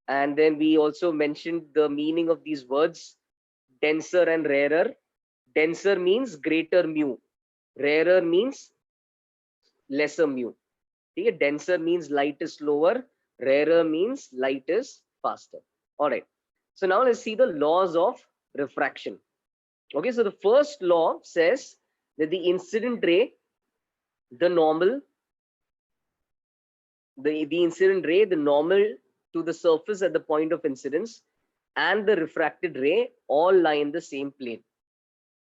And then we also mentioned the meaning of these words, denser and rarer. Denser means greater mu, rarer means lesser mu. ठीक है, denser means light is slower, rarer means light is faster. All right, so now let's see the laws of refraction. Okay, so the first law says that the incident ray, the normal, the incident ray, the normal to the surface at the point of incidence, and the refracted ray all lie in the same plane.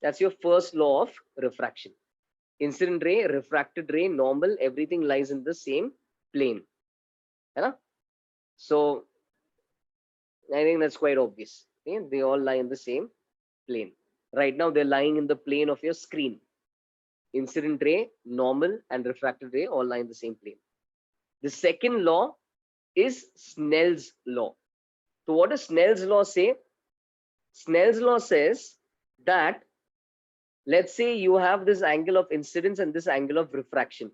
That's your first law of refraction. Incident ray, refracted ray, normal, everything lies in the same plane. Right? So I think that's quite obvious. Okay? They all lie in the same plane. Right now they're lying in the plane of your screen. Incident ray, normal, and refracted ray all lie in the same plane. The second law is Snell's law. So what does Snell's law say? Snell's law says that, let's say you have this angle of incidence and this angle of refraction.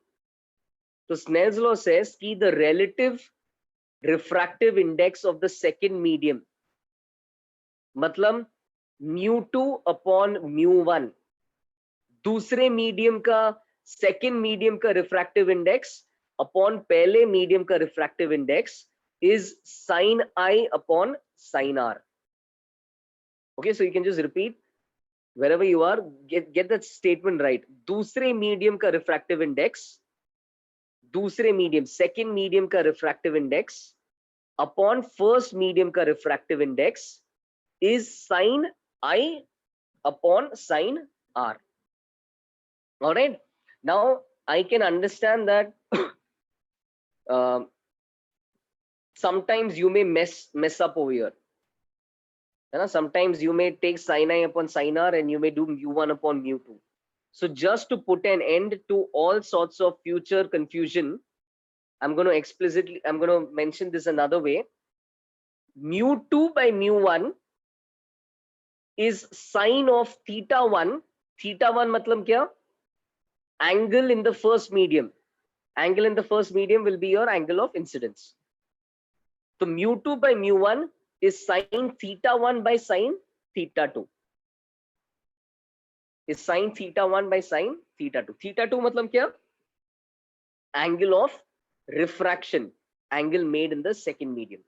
So Snell's law says that the relative refractive index of the second medium, मतलब mu2 upon mu1, दूसरे medium का second medium का refractive index upon पहले medium का refractive index is sin I upon sin R. Okay, so you can just repeat wherever you are, get that statement right. दूसरे medium का refractive index, दूसरे medium, second medium का refractive index upon first medium का refractive index is sin I upon sin R. All right, now I can understand that sometimes you may mess up over here. Sometimes you may take sin I upon sin R and you may do mu1 upon mu2. So just to put an end to all sorts of future confusion, I'm going to mention this another way. Mu2 by mu1 is sine of theta 1. Theta 1 matlab kya? Angle in the first medium. Angle in the first medium will be your angle of incidence. So mu2 by mu1 is sine theta 1 by sine theta 2. Is sine theta 1 by sine theta 2. Theta 2 matlab kya? Angle of refraction, angle made in the second medium.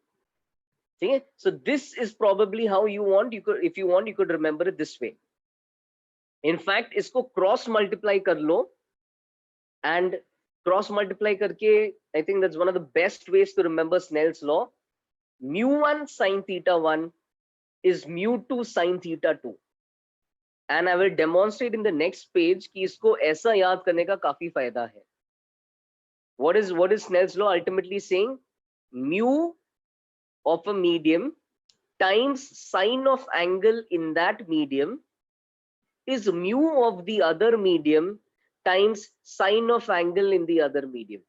Okay? So this is probably how you want, if you want, you could remember it this way. In fact, isko cross multiply kar lo, and cross multiply karke, I think that's one of the best ways to remember Snell's law. Mu1 sin theta 1 is mu2 sin theta 2. And I will demonstrate in the next page कि इसको ऐसा याद करने का काफी फायदा है. What is Snell's law ultimately saying? Mu of a medium times sine of angle in that medium is mu of the other medium times sine of angle in the other medium.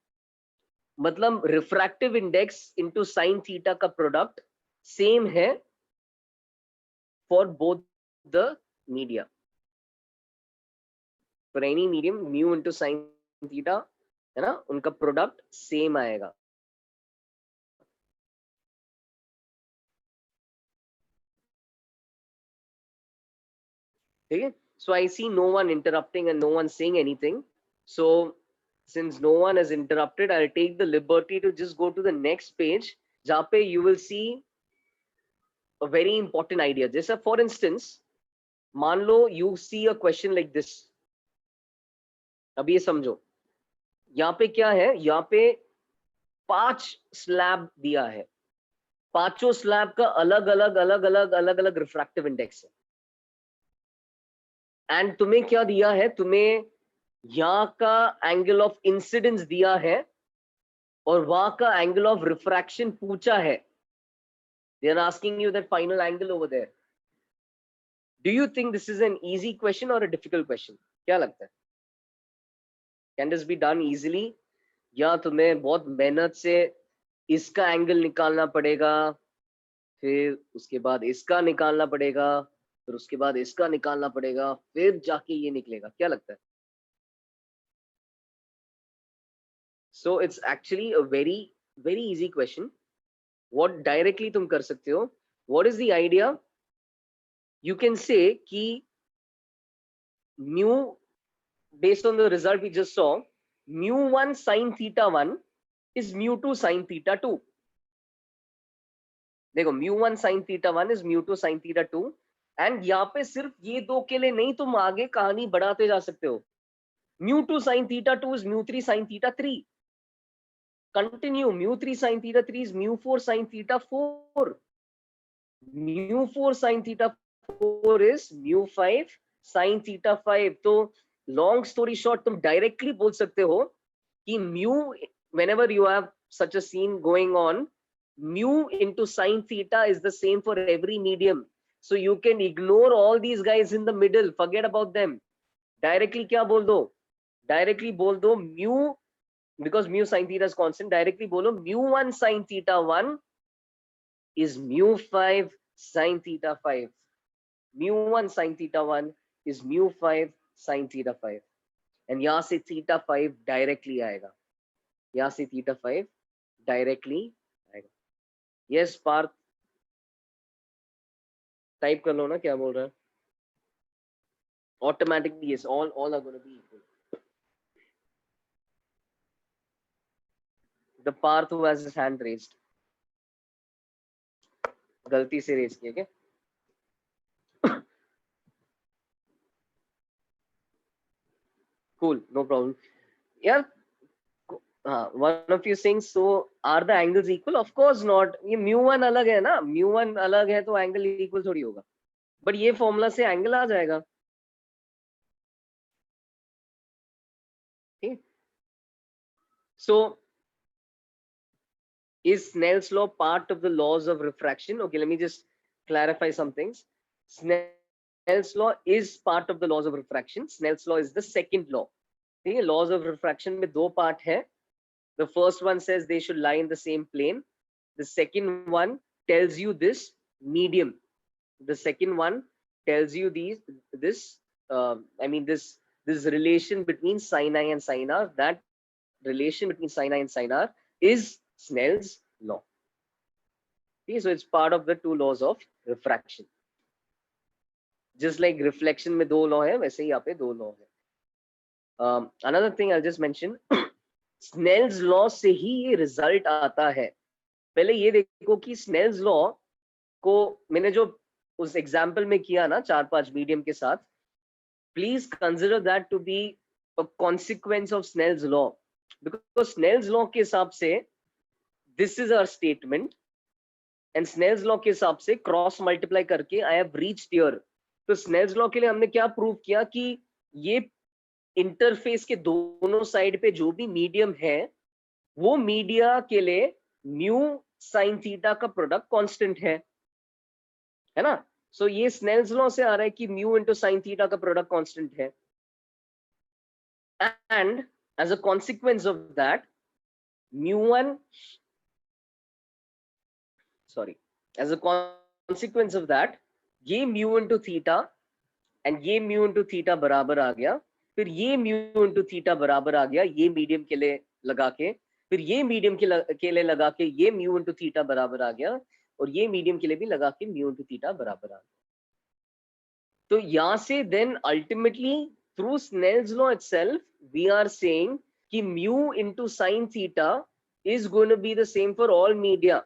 मतलब refractive index into sine theta का product same है for both the media. For any medium, mu into sine theta, है ना, उनका product same आएगा. Okay, so I see no one interrupting and no one saying anything. So since no one has interrupted, I'll take the liberty to just go to the next page. जहाँ पे you will see a very important idea. जैसा for instance, मान लो you see a question like this. अब ये समझो, यहाँ पे क्या है? यहाँ पे 5 स्लैब दिया है. पांचों स्लैब का अलग अलग रिफ्रैक्टिव इंडेक्स है. एंड तुम्हें क्या दिया है? तुम्हें यहाँ का एंगल ऑफ इंसिडेंस दिया है और वहां का एंगल ऑफ रिफ्रैक्शन पूछा है. They are asking you that final angle over there. Do you think this is an easy question or a difficult question? क्या लगता है? Can this be done easily? या तुम्हें बहुत मेहनत से इसका एंगल निकालना पड़ेगा, फिर उसके बाद इसका निकालना पड़ेगा, फिर उसके बाद इसका निकालना पड़ेगा, फिर जाके ये निकलेगा? क्या लगता है? So it's actually a very very easy question. What directly तुम कर सकते हो? What is the idea? You can say कि mu, based on the result we just saw, mu1 sin theta 1 is mu2 sin theta 2. देखो mu1 sin theta 1 is mu2 sin theta 2, and यहाँ पे सिर्फ ये दो के लिए नहीं, तुम आगे कहानी बढ़ाते जा सकते हो. mu2 sin theta 2 is mu3 sin theta 3. Continue. mu3 sin theta 3 is mu4 sin theta 4. mu4 sin theta 4 is mu5 sin theta 5. तो long story short, तुम directly बोल सकते हो कि mu, whenever you have such a scene going on, mu into sin theta is the same for every medium. So you can ignore all these guys in the middle, forget about them. Directly क्या बोल दो? Directly बोल दो mu, because mu sin theta is constant, directly बोलो mu1 sin theta 1 is mu5 sin theta 5. mu1 sin theta 1 is mu5 sin theta 5. And यहाँ से theta 5 directly आएगा. यहाँ से theta 5 directly आएगा. Yes, पार्थ, टाइप कर लो ना क्या बोल रहा है. Automatically yes, all are going to be equal. The Parth who has his hand raised, गलती से रेज किया क्या? Cool, no problem. Yeah. One of you saying, so are the angles equal? Of course not. ये mu1 अलग है ना, mu1 अलग है तो एंगल इक्वल थोड़ी होगा. बट ये फॉर्मूला से एंगल आ जाएगा. ठीक. So is Snell's law part of the laws of refraction? Okay, let me just clarify some things. Snell's law is part of the laws of refraction. Snell's law is the second law. Okay, laws of refraction में दो part है. The first one says they should lie in the same plane. The second one tells you this medium. The second one tells you this relation between sin I and sin R. That relation between sin I and sin R is Snell's law. Okay, so it's part of the two laws of refraction. Just like reflection में दो law है, वैसे ही यहाँ पे दो law है. Another thing I'll just mention, Snell's law से ही ये result आता है. पहले ये देखो कि Snell's law को मैंने जो उस एग्जाम्पल में किया ना 4-5 मीडियम के साथ, please consider that to be a consequence of Snell's law, because Snell's law के हिसाब से this is our statement, and Snell's law के हिसाब से क्रॉस मल्टीप्लाई करके आई हैव रीच्ड हियर. तो स्नेल्स लॉ के लिए हमने क्या प्रूव किया कि ये इंटरफेस के दोनों साइड पे जो भी मीडियम है वो मीडिया के लिए म्यू साइन थीटा का प्रोडक्ट कांस्टेंट है ना. सो ये स्नेल्स लॉ से आ रहा है कि म्यू इंटू साइन थीटा का प्रोडक्ट कांस्टेंट है, and as a consequence of that mu one sorry as a consequence of that ये म्यू इंटू थीटा एंड ये म्यू इंटू थीटा बराबर आ गया, फिर ये म्यू इंटू थीटा बराबर आ गया ये मीडियम के लिए लगा के, फिर ये मीडियम के लिए लगा के ये म्यू इंटू थीटा बराबर आ गया, और ये मीडियम के लिए भी लगा के म्यू इंटू थीटा बराबर आ गया. तो यहाँ से then ultimately through Snell's law itself we are saying कि mu into sine theta is going to be the same for all media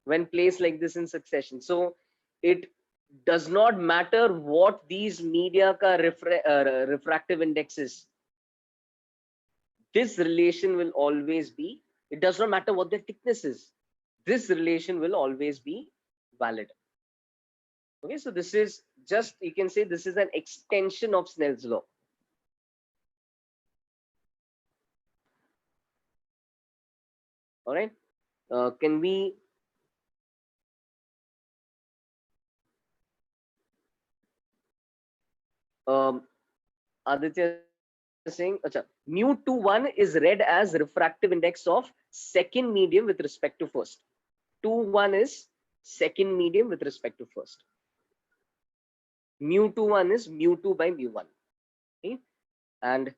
when placed like this in succession. So it does not matter what these media ka refractive index is. This relation will always be, it does not matter what the thickness is, this relation will always be valid. Okay, so this is just, you can say this is an extension of Snell's law. All right, can we Aditya is saying, acha, mu21 is read as refractive index of second medium with respect to first. 2-1 is second medium with respect to first. Mu21 is mu2 by mu1. Okay? And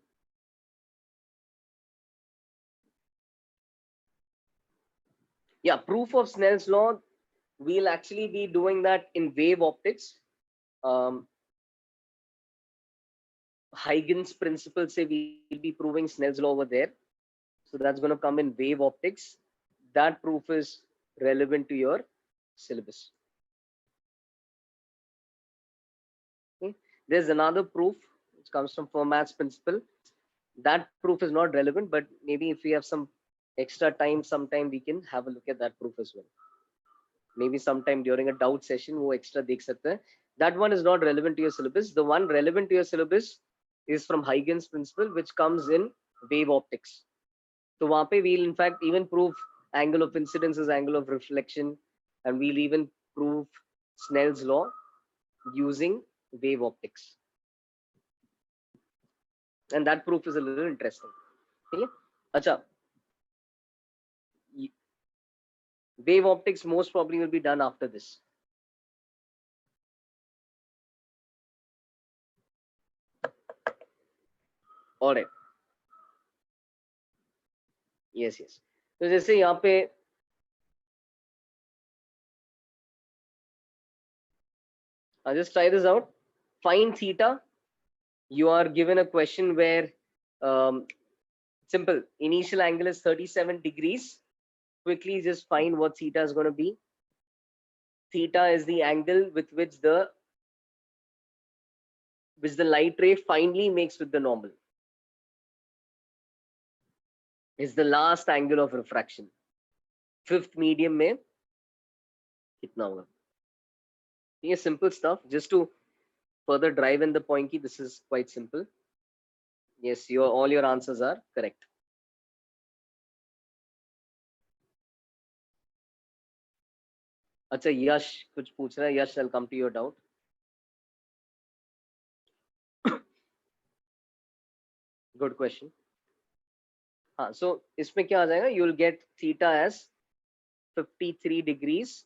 yeah, proof of Snell's law, we'll actually be doing that in wave optics. Huygens principle say we'll be proving Snell's law over there. So that's going to come in wave optics. That proof is relevant to your syllabus. Okay. There's another proof which comes from Fermat's principle. That proof is not relevant, but maybe if we have some extra time, sometime we can have a look at that proof as well. Maybe sometime during a doubt session, wo extra dekh sakte hain. That one is not relevant to your syllabus. The one relevant to your syllabus is from Huygens principle, which comes in wave optics. So वहाँ पे we'll in fact even prove angle of incidence is angle of reflection, and we'll even prove Snell's law using wave optics. And that proof is a little interesting. Okay? Acha. Wave optics most probably will be done after this. All right. Yes, yes. तो जैसे यहाँ पे I'll just try this out. Find theta. You are given a question where simple initial angle is 37 degrees. Quickly just find what theta is going to be. Theta is the angle with which the light ray finally makes with the normal. Is the last angle of refraction. Fifth medium में कितना होगा? ये simple stuff. Just to further drive in the point key, this is quite simple. Yes, all your answers are correct. अच्छा यश कुछ पूछ रहा है. यश, I'll come to your doubt. Good question. हाँ, so इसमें क्या आ जाएगा? You will get theta as 53 degrees.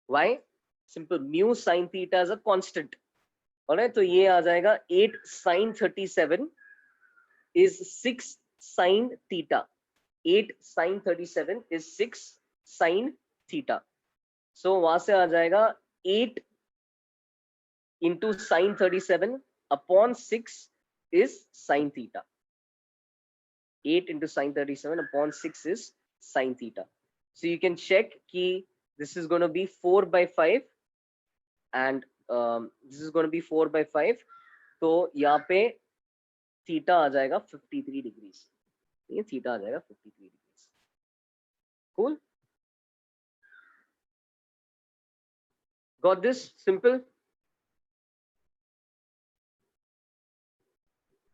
Why? Simple. Mu sin theta is a constant. Alright, तो ये आ जाएगा 8 sin 37 is 6 sin theta. 8 sin 37 is 6 sin theta. So वहां से आ जाएगा 8 into sin 37 upon 6 is sin theta. 8 into sin 37 upon 6 is sin theta. So you can check कि this is going to be 4 by 5 and this is going to be 4 by 5. तो यहाँ पे theta आ जाएगा 53 degrees. ये theta आ जाएगा 53 degrees. Cool? Got this? Simple?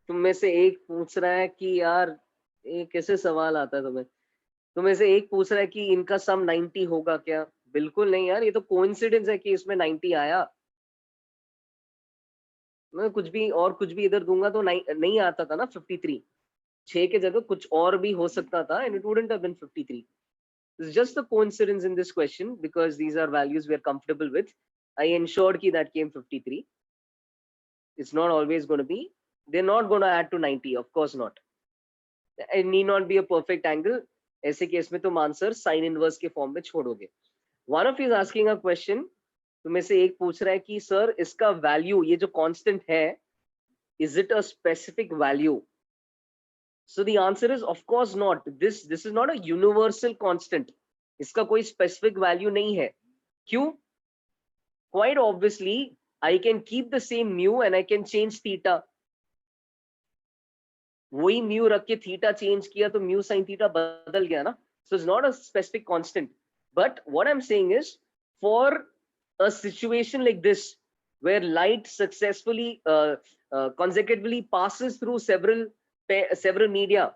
तुम में से एक पूछ रहा है कि यार ये कैसे सवाल आता है तुम्हें? तुम में से एक पूछ रहा है कि इनका सम 90 होगा क्या? बिल्कुल नहीं यार, ये तो कोइंसिडेंस है कि इसमें 90 आया. मैं कुछ भी इधर दूंगा तो नहीं आता था ना 53. 6 के जगह कुछ और भी हो सकता था and it wouldn't have been 53. It's just a coincidence in this question because these are values we are comfortable with. I ensured कि that came 53. It's not always going to be. They're not going to add to 90. Of course not. It need not be a perfect angle. ऐसे case में तुम answer sine inverse के form में छोड़ोगे. One of you is asking a question. तुम्हें से एक पूछ रहा है कि सर इसका वैल्यू ये जो कांस्टेंट है, is it a specific value? So the answer is of course not. This is not a universal constant. इसका कोई specific value नहीं है. क्यों? Quite obviously, I can keep the same mu and I can change theta. वही mu रख के theta change किया तो mu sin theta बदल गया ना. So it's not a specific constant. But what I'm saying is, for a situation like this, where light successfully consecutively passes through several media,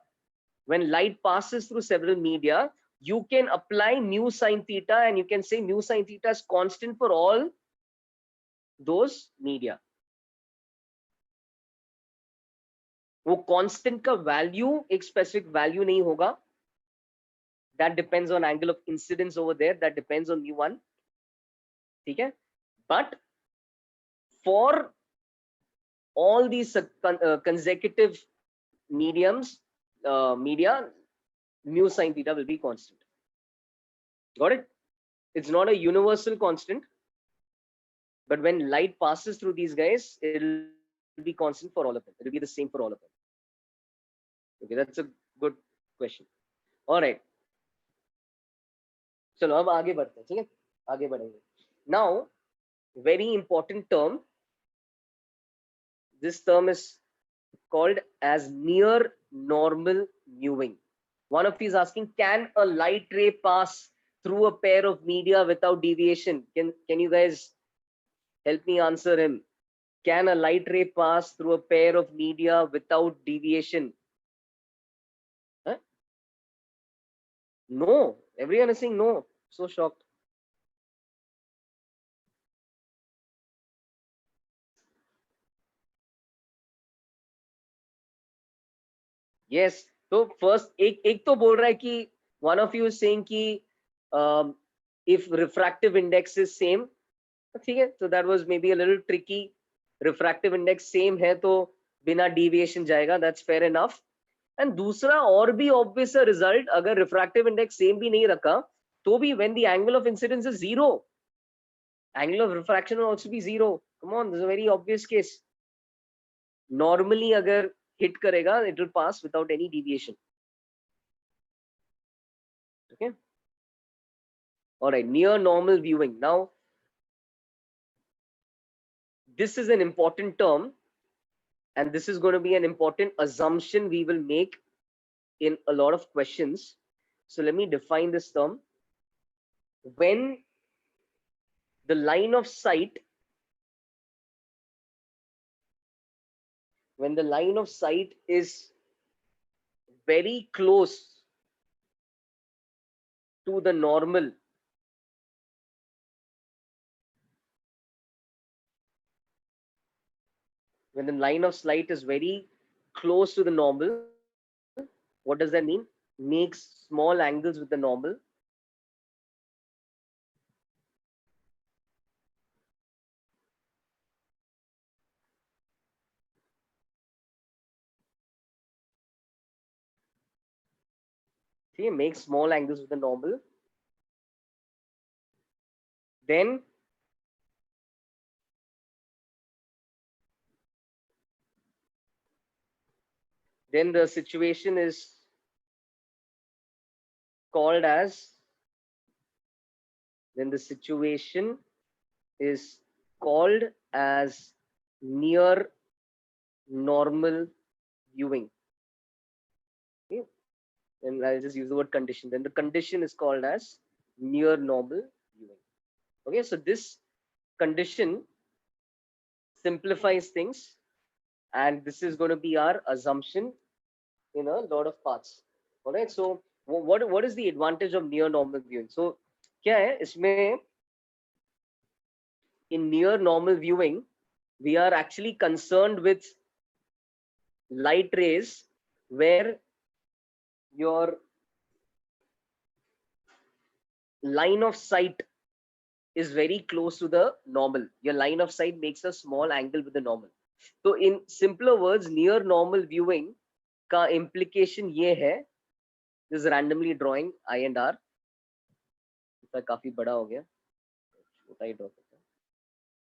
when light passes through several media, you can apply mu sin theta and you can say mu sin theta is constant for all those media. वो constant का value एक specific value नहीं होगा, that depends on angle of incidence over there, that depends on mu1, ठीक है. But for all these consecutive mediums, media, mu sin theta will be constant. Got it? It's not a universal constant, but when light passes through these guys, it will be constant for all of them. It will be the same for all of them. Okay, that's a good question. All right. चलो अब आगे बढ़ते हैं, ठीक है, आगे बढ़ेंगे. Now, very important term. This term is called as near normal viewing. One of you is asking, can a light ray pass through a pair of media without deviation? Can you guys help me answer him? Can a light ray pass through a pair of media without deviation? Huh? No. Everyone is saying no. So shocked. Yes. So first, एक तो बोल रहा है कि one of you is saying कि if refractive index is same, ठीक है, so that was maybe a little tricky. Refractive index same है तो बिना deviation जाएगा, that's fair enough. And दूसरा और भी obvious result, अगर refractive index same भी नहीं रखा तो भी when the angle of incidence is 0, angle of refraction will also be 0. Come on, this is a very obvious case. Normally अगर hit करेगा, it will pass without any deviation. Okay. All right, near normal viewing. Now, this is an important term, and this is going to be an important assumption we will make in a lot of questions. So let me define this term. When the line of sight, is very close to the normal, when the line of sight is very close to the normal, what does that mean? Makes small angles with the normal. See, make small angles with the normal. Then the situation is called as, near normal viewing. Okay? And I'll just use the word condition. Then the condition is called as near normal viewing. Okay, so this condition simplifies things, and this is going to be our assumption in a lot of parts. All right, so what is the advantage of near normal viewing? So क्या है इसमें, in near normal viewing we are actually concerned with light rays where your line of sight is very close to the normal. Your line of sight makes a small angle with the normal. So in simpler words, near normal viewing का implication ये है, this is randomly drawing I and R, काफी बड़ा हो गया, छोटा ही draw करता हूं.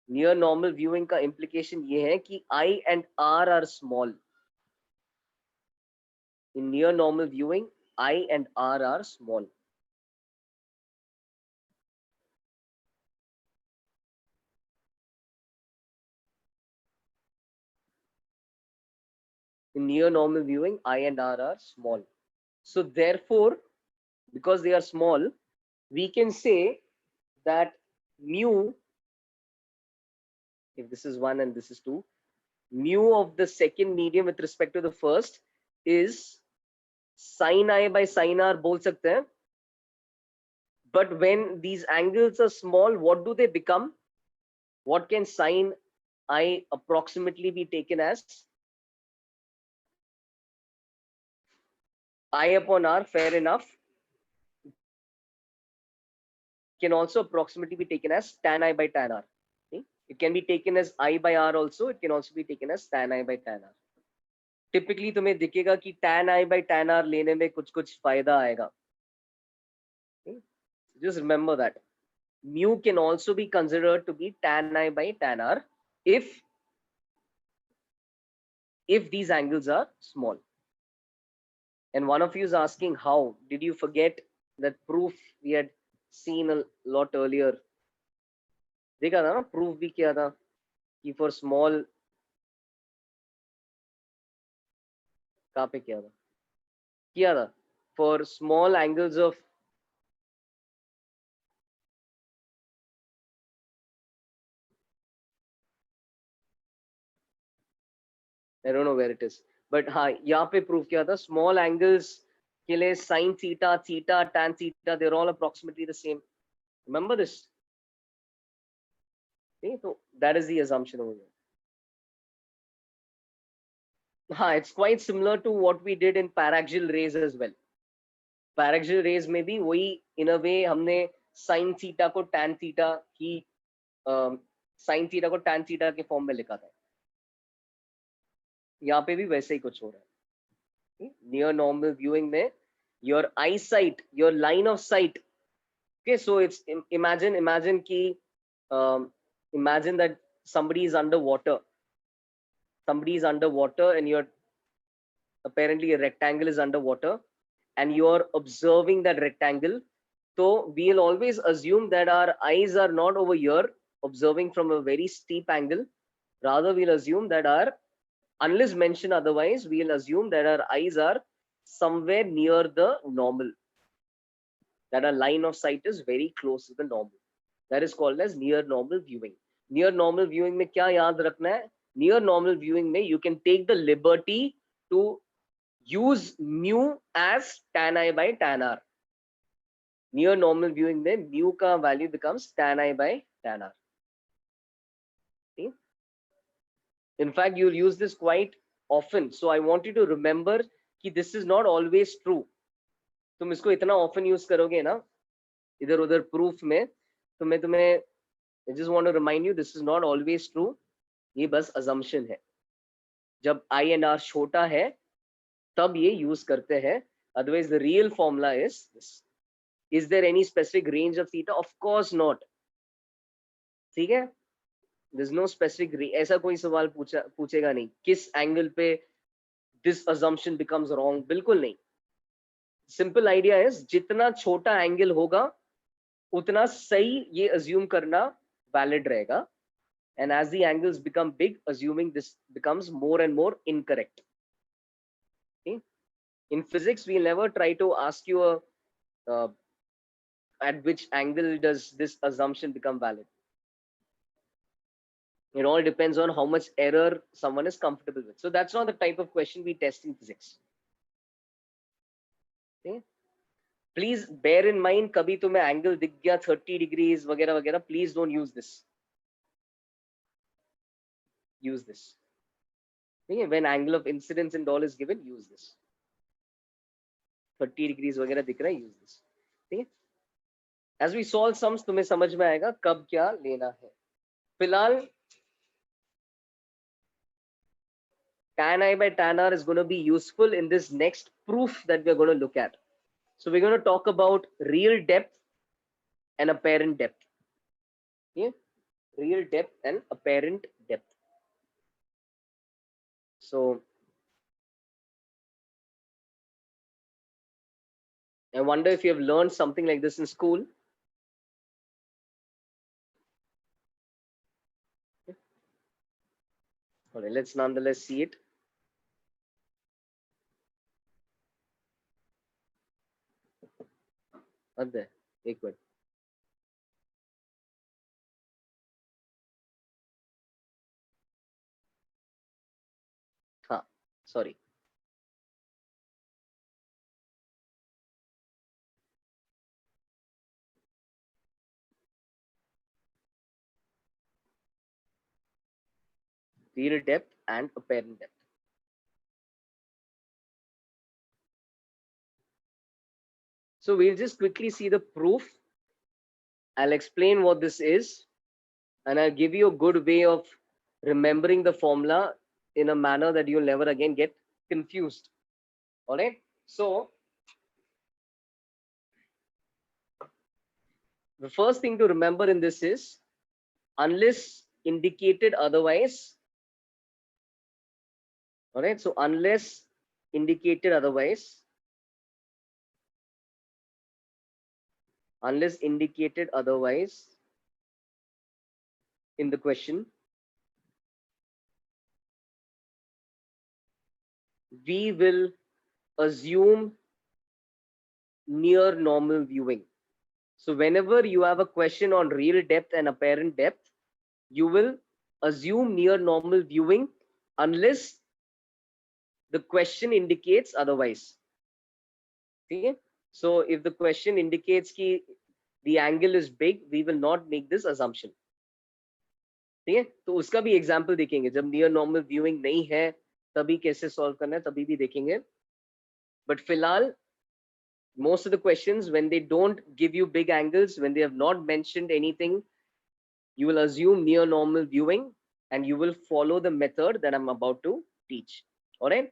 Near normal viewing का implication ये है कि I and R are small. In near normal viewing, I and R are small. In near normal viewing, I and R are small. So therefore, because they are small, we can say that mu, if this is 1 and this is 2, mu of the second medium with respect to the first is sin I by sin R बोल सकते हैं. But when these angles are small, what do they become? What can sin I approximately be taken as? I upon R, fair enough. Can also approximately be taken as tan I by tan R. Okay? It can be taken as I by R also. It can also be taken as tan I by tan R. Typically तुम्हें दिखेगा कि tan I by tan R लेने में कुछ फायदा आएगा. Okay? Just remember that. Mu can also be considered to be tan I by tan R if these angles are small. And one of you is asking how. Did you forget that proof we had seen a lot earlier? देखा था ना, proof भी किया था कि for small, कहाँ पे किया था for small angles of I don't know where it is, but हाँ यहाँ पे proof किया था small angles के लिए sin theta, theta, tan theta, they're all approximately the same. Remember this? Okay, so that is the assumption over here. It's quite similar to what we did in paraxial rays as well. Paraxial rays में भी वही in a way हमने sin theta को tan theta की sin theta को tan theta के form में लिखा था. यहाँ पे भी वैसे ही कुछ हो रहा है. Near normal viewing में your eyesight, your line of sight. Okay, so it's imagine ki imagine that somebody is underwater. Somebody is underwater and you're apparently a rectangle is underwater and you're observing that rectangle. So we'll always assume that our eyes are not over here observing from a very steep angle. Rather, we'll assume that unless mentioned otherwise, we'll assume that our eyes are somewhere near the normal. That our line of sight is very close to the normal. That is called as near normal viewing. Near normal viewing में क्या याद रखना है? Near normal viewing में you can take the liberty to use mu as tan I by tan R. Near normal viewing में mu का value becomes tan I by tan R. Okay? In fact, you'll use this quite often. So I want you to remember कि this is not always true. तुम इसको इतना often use करोगे ना इधर उधर proof में, तो मैं तुम्हें I just want to remind you this is not always true. ये बस assumption है. जब I and R छोटा है तब ये use करते हैं. Otherwise the real formula is this. Is there any specific range of theta? Of course not. ठीक है? There's no specific ऐसा कोई सवाल पूछेगा नहीं किस एंगल पे this assumption becomes wrong. बिल्कुल नहीं. Simple idea is जितना छोटा एंगल होगा उतना सही ये assume करना valid रहेगा. And as the angles become big, assuming this becomes more and more incorrect. Okay? In physics, we'll never try to ask you at which angle does this assumption become valid. It all depends on how much error someone is comfortable with. So that's not the type of question we test in physics. Okay? Please bear in mind, कभी तुम्हें angle दिख गया 30 degrees वगैरह वगैरह, please don't use this. Use this. Okay? When angle of incidence and all is given, use this. 30 degrees वगैरह दिख रहा है, use this. ठीक है? As we solve sums, तुम्हें समझ में आएगा कब क्या लेना है. फिलहाल tan I by tan R is going to be useful in this next proof that we're going to look at. So we're going to talk about real depth and apparent depth. Yeah? Real depth and apparent depth. So I wonder if you have learned something like this in school. All right, let's nonetheless see it. एक minute. हाँ, sorry. Real depth and apparent depth. So we'll just quickly see the proof. I'll explain what this is, and I'll give you a good way of remembering the formula in a manner that you'll never again get confused. All right. So the first thing to remember in this is, unless indicated otherwise. All right. So unless indicated otherwise, unless indicated otherwise in the question, we will assume near normal viewing. So whenever you have a question on real depth and apparent depth, you will assume near normal viewing unless the question indicates otherwise. Okay? So if the question indicates कि the angle is big, we will not make this assumption. ठीक है? तो उसका भी example देखेंगे, जब near normal viewing नहीं है तभी कैसे सॉल्व करना है, तभी भी देखेंगे. बट फिलहाल most of the questions, when they don't give you big angles, when they have not mentioned anything, you will assume near normal viewing and you will follow the method that I'm about to teach. All right,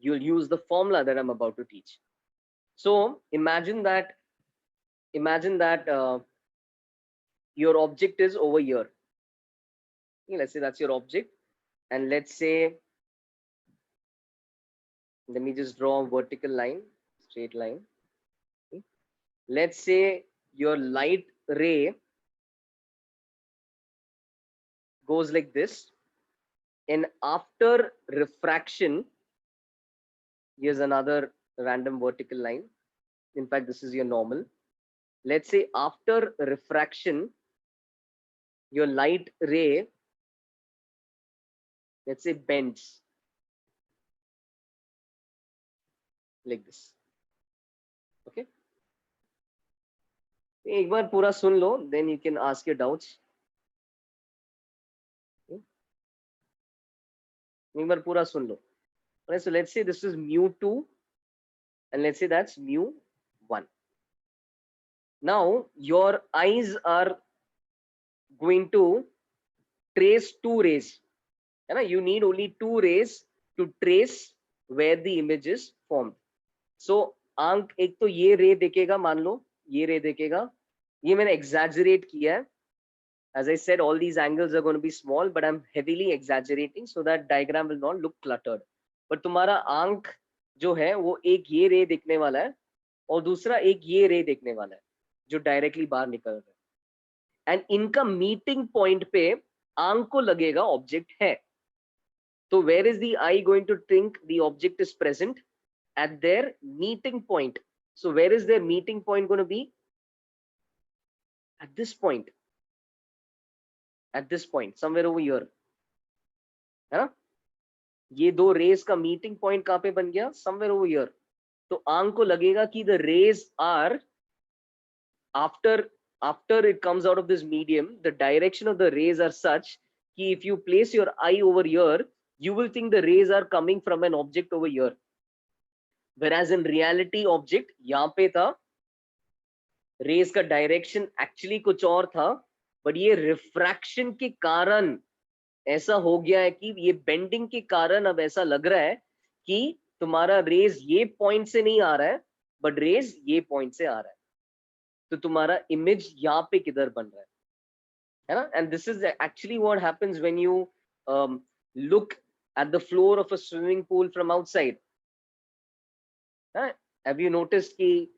you'll use the formula that I'm about to teach. So imagine that your object is over here. Okay, let's say that's your object, and let's say, let me just draw a vertical line, straight line. Okay. Let's say your light ray goes like this, and after refraction, here's another random vertical line. In fact, this is your normal. Let's say after refraction, your light ray, let's say, bends like this. Okay. एक बार पूरा सुन लो, then you can ask your doubts. Okay. एक बार पूरा सुन लो. Right, so let's say this is mu2 and let's say that's mu1. Now your eyes are going to trace two rays. You need only two rays to trace where the image is formed. So आंख एक तो ये रे देखेगा, मान लो ये रे देखेगा, ये मैंने exaggerate किया है. As I said, all these angles are going to be small, but I'm heavily exaggerating so that diagram will not look cluttered. But तुम्हारा आंख जो है वो एक ये रे देखने वाला है और दूसरा एक ये रे देखने वाला है जो डायरेक्टली बाहर निकल रहा है, एंड इनका मीटिंग पॉइंट पे आंख को लगेगा ऑब्जेक्ट है. तो where is the eye going to think the object is present? At their meeting point. So where is their meeting point going to be? At this point, at this point, somewhere over here. है ना? ये दो raise का meeting point कहां पे बन गया? Somewhere over here. तो आंख को लगेगा कि the rays are after it comes out of this medium, the direction of the rays are such कि if you place your eye over here, you will think the rays are coming from an object over here, whereas in reality object यहाँ पे था, raise का direction actually कुछ और था, but ये refraction के कारण ऐसा हो गया है कि ये बेंडिंग के कारण अब ऐसा लग रहा है कि तुम्हारा रेज ये पॉइंट से नहीं आ रहा है, बट रेज ये पॉइंट से आ रहा है. तो तुम्हारा इमेज यहाँ पे किधर बन रहा है ना? And this is actually what happens when you look at the floor of a swimming pool from outside. Have you noticed कि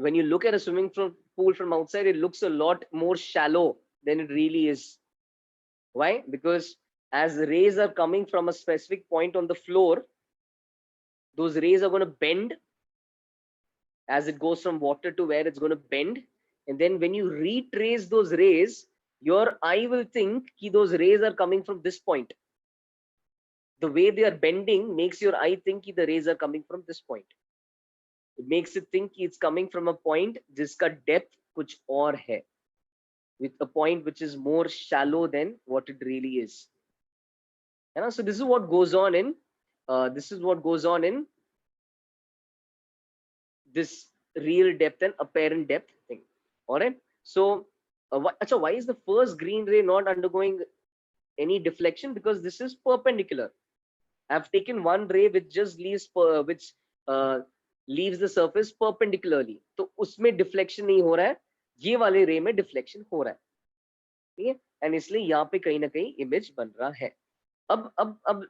when you look at a swimming pool from outside, it looks a lot more shallow than it really is. Why? Because as rays are coming from a specific point on the floor, those rays are going to bend as it goes from water to where it's going to bend. And then when you retrace those rays, your eye will think that those rays are coming from this point. The way they are bending makes your eye think that the rays are coming from this point. It makes it think it's coming from a point जिसका depth कुछ और है, with a point which is more shallow than what it really is. And so this is what goes on in this real depth and apparent depth thing. All right. So, why is the first green ray not undergoing any deflection? Because this is perpendicular. I've taken one ray which just leaves the surface perpendicularly. तो उसमें deflection नहीं हो रहा है, ये वाले ray में deflection हो रहा है, ठीक है? And इसलिए यहाँ पे कहीं ना कहीं image बन रहा है. अब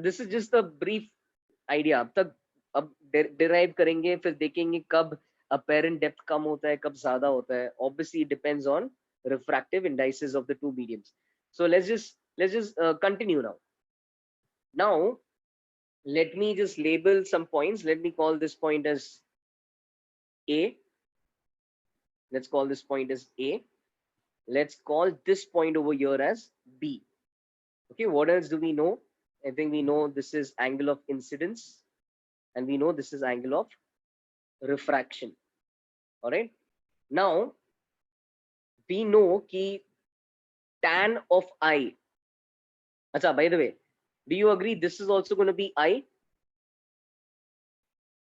this is just a brief idea. अब तक अब derive करेंगे, फिर देखेंगे कब apparent depth कम होता है, कब ज़्यादा होता है. Obviously, it depends on refractive indices of the two mediums. So let's just continue now. Now, let me just label some points. Let me call this point as A. Let's call this point as A. Let's call this point over here as B. Okay, what else do we know? I think we know this is angle of incidence, and we know this is angle of refraction. All right. Now, we know कि tan of I. Acha, by the way, do you agree this is also going to be I?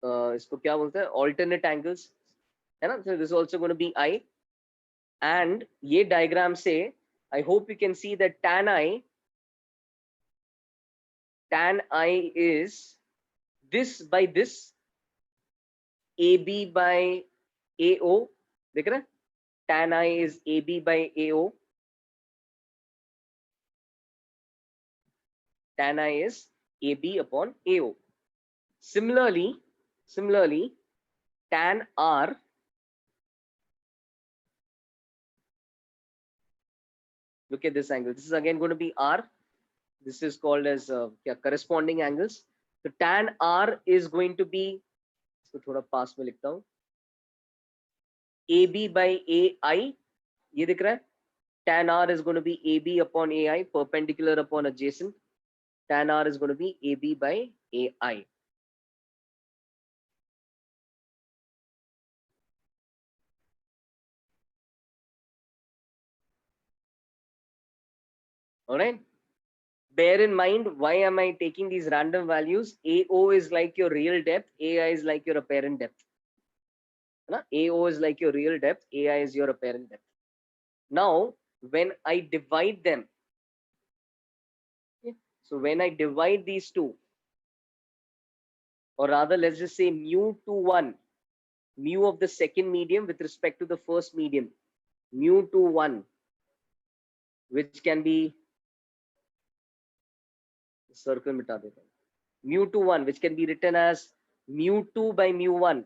इसको क्या बोलते हैं? Alternate angles, है ना? So this is also going to be I. And ये diagram से, I hope you can see that tan I is this by this, AB by AO. देख रहे हैं? Tan I is AB by AO. Tan I is AB upon AO. Similarly, tan R look at this angle. This is again going to be R. This is called as corresponding angles. So tan R is going to be, इसको थोड़ा पास में लिखता हूँ, AB by AI. ये दिख रहा है? Tan R is going to be AB upon AI, perpendicular upon adjacent. Tan R is going to be AB by AI. All right. Bear in mind, why am I taking these random values? AO is like your real depth, AI is like your apparent depth. AO is like your real depth, AI is your apparent depth. Now, when I divide them, so when I divide these two, or rather, let's just say mu to 1, mu of the second medium with respect to the first medium, mu to 1, which can be circle मिटा देता हूं, mu to 1, which can be written as mu 2 by mu 1.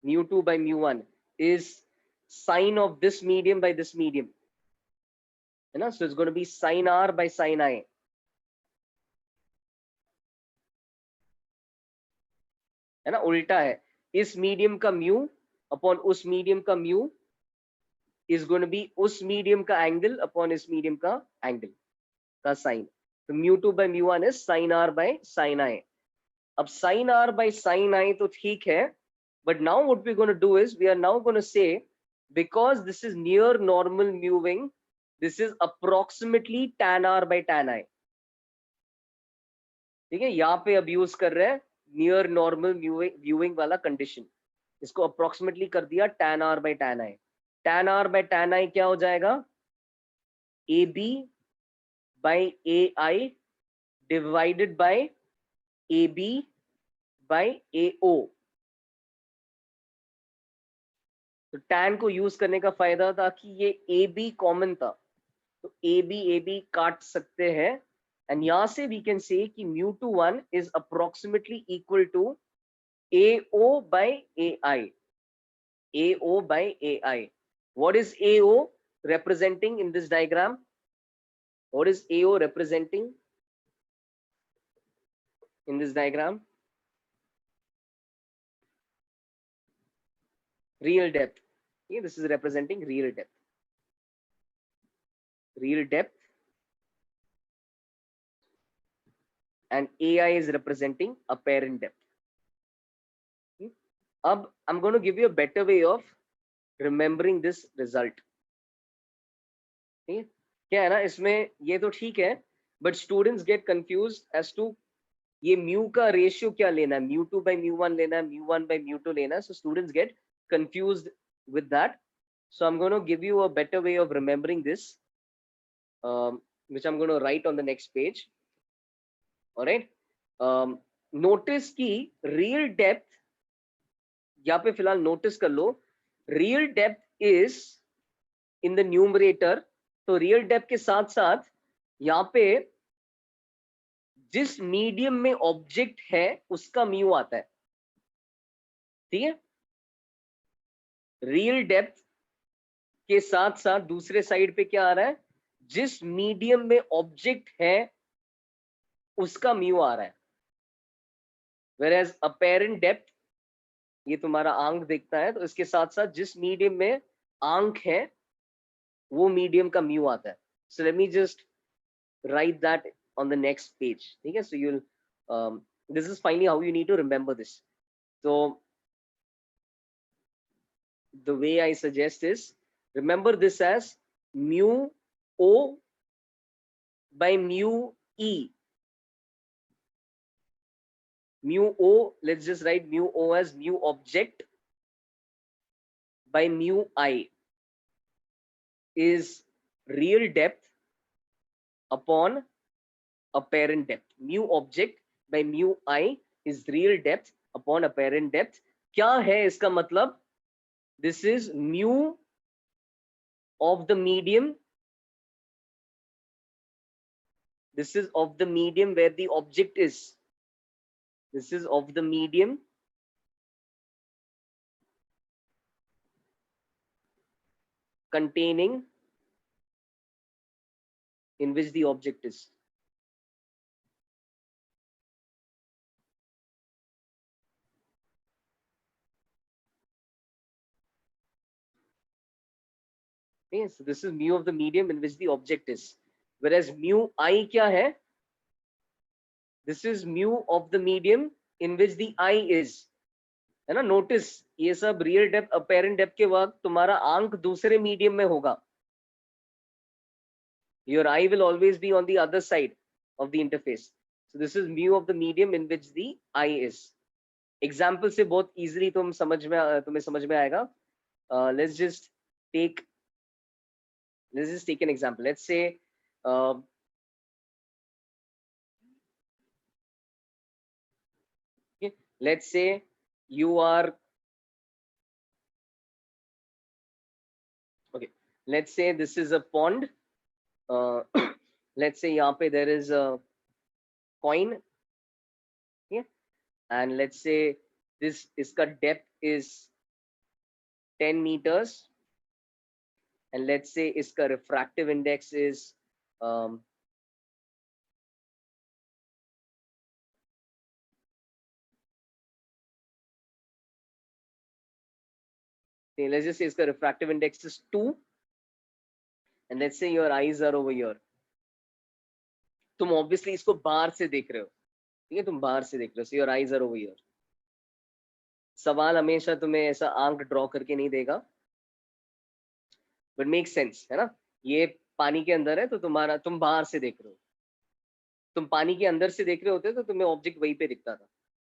Mu 2 by mu 1 is sine of this medium by this medium. So it's going to be sine R by sine I. है ना? उल्टा है. इस medium का mu upon उस medium का mu is going to be उस medium का एंगल अपॉन इस मीडियम का एंगल का साइन. तो mu 2 by mu 1 is sin R by sin I. अब sin R by sin I तो ठीक है, but now what we're going to do is we are now going to say, because this is near normal viewing, this is approximately tan R by tan I. ठीक है? यहाँ पे अब use कर रहे हैं नियर नॉर्मल व्यूइंग वाला condition. इसको अप्रोक्सीमेटली कर दिया tan R by tan I. tan R by tan I क्या हो जाएगा? AB by AI divided by AB by AO. तो tan को यूज करने का फायदा था कि ये AB कॉमन था, तो AB काट सकते हैं, and यहाँ से we can say कि mu to 1 is approximately equal to AO by AI. AO by AI. What is AO representing in this diagram? What is AO representing in this diagram? Real depth. Okay, this is representing real depth. Real depth. And AI is representing apparent depth. Okay. I'm going to give you a better way of remembering this result. क्या है ना, इसमें ये तो ठीक है, but students get confused as to ये mu का रेशियो क्या लेना है, μ2 by μ1 लेना है, μ1 by μ2 लेना है. So students get confused with that. So I'm going to give you a better way of remembering this, which I'm going to write on the next page. All right. Notice की real depth, यहाँ पे फिलहाल notice कर लो, real depth is in the numerator. तो real depth के साथ साथ यहाँ पे जिस मीडियम में ऑब्जेक्ट है उसका म्यू आता है. ठीक है. रियल डेप्थ के साथ साथ दूसरे साइड पे क्या आ रहा है, जिस मीडियम में ऑब्जेक्ट है उसका म्यू आ रहा है. whereas apparent depth, ये तुम्हारा आंख देखता है, तो इसके साथ साथ जिस मीडियम में आंख है वो मीडियम का म्यू आता है. so let me just write that on the next page. ठीक है. so you'll this is finally how you need to remember this. so the way I suggest is, remember this as mu o by mu e. Mu o, let's just write mu o as mu object by mu I is real depth upon apparent depth. Mu object by mu I is real depth upon apparent depth. क्या है इसका मतलब? This is mu of the medium. This is of the medium where the object is. This is of the medium containing in which the object is. Okay, so this is mu of the medium in which the object is. Whereas mu I क्या है? This is mu of the medium in which the I is. है ना. Notice ये सब real depth apparent depth के वक्त तुम्हारा आंक दूसरे मीडियम में होगा. Your eye will always be on the other side of the interface. So this is mu of the medium in which the eye is. Example से बहुत easily तुम्हें समझ में आएगा. Let's just take an example. Let's say let's say you are okay. Let's say this is a pond. Let's say यहाँ पे there is a coin. Yeah, and let's say this इसका depth is 10 meters, and let's say इसका refractive index is let's just say इसका refractive index is 2, and let's say your eyes are over here. तुम obviously इसको बाहर से देख रहे हो. ठीक है, तुम बाहर से देख रहे हो. So your eyes are over here. सवाल हमेशा तुम्हें ऐसा आंख ड्रॉ करके नहीं देगा, but makes sense, है ना. ये पानी के अंदर है तो तुम बाहर से देख रहे हो. तुम पानी के अंदर से देख रहे होते तो तुम्हें ऑब्जेक्ट वहीं पे दिखता था.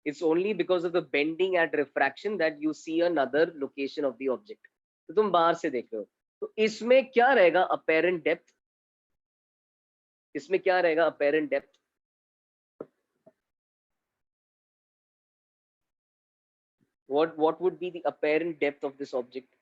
It's only because of the bending at refraction that you see another location of the object. तो तुम बाहर से देख रहे हो. तो इसमें क्या रहेगा apparent depth? इसमें क्या रहेगा apparent depth? What would be the apparent depth of this object?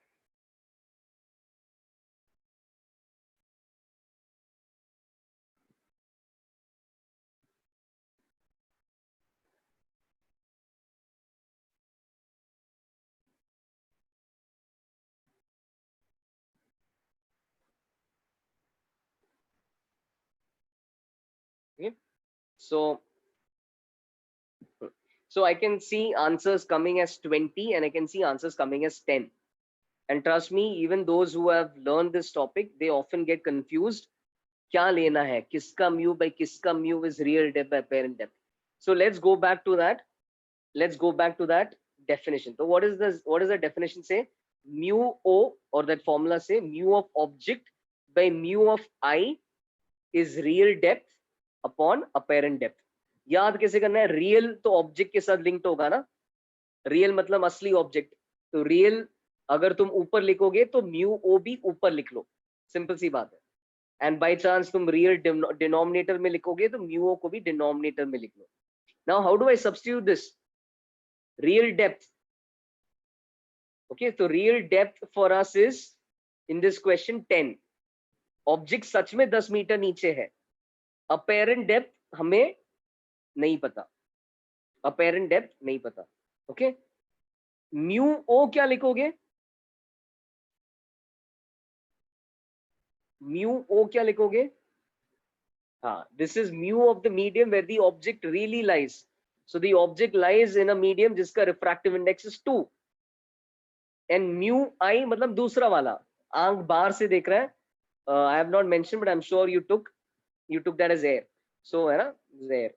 Okay. So I can see answers coming as 20 and I can see answers coming as 10. And trust me, even those who have learned this topic, they often get confused. क्या लेना है, किसका mu by किसका mu is real depth by apparent depth. So let's go back to that. Let's go back to that definition. So what is the definition say? Mu o, or that formula say mu of object by mu of I is real depth upon apparent depth. याद कैसे करना है? Real तो object के साथ linked होगा ना, real मतलब असली ऑब्जेक्ट, तो रियल अगर तुम ऊपर लिखोगे तो म्यू ओ भी ऊपर लिख लो, सिंपल सी बात है। एंड बाय चांस तुम रियल डिनोमिनेटर में लिखोगे तो म्यू ओ को भी डिनोमिनेटर में लिख लो। Now how do I substitute this? Real depth, okay, तो real depth for us is in this question 10। Object सच में 10 मीटर नीचे है, अपेरेंट डेप्थ हमें नहीं पता, अपेरेंट डेप्थ नहीं पता, ओके। म्यू ओ क्या लिखोगे? म्यू ओ क्या लिखोगे? हाँ, this is mu of the medium where the object really lies. So the object lies in a medium जिसका refractive index is 2 and mu I मतलब दूसरा वाला, आंख बाहर से देख रहा है। I have not mentioned but I'm sure you took that as air. So है ना, air,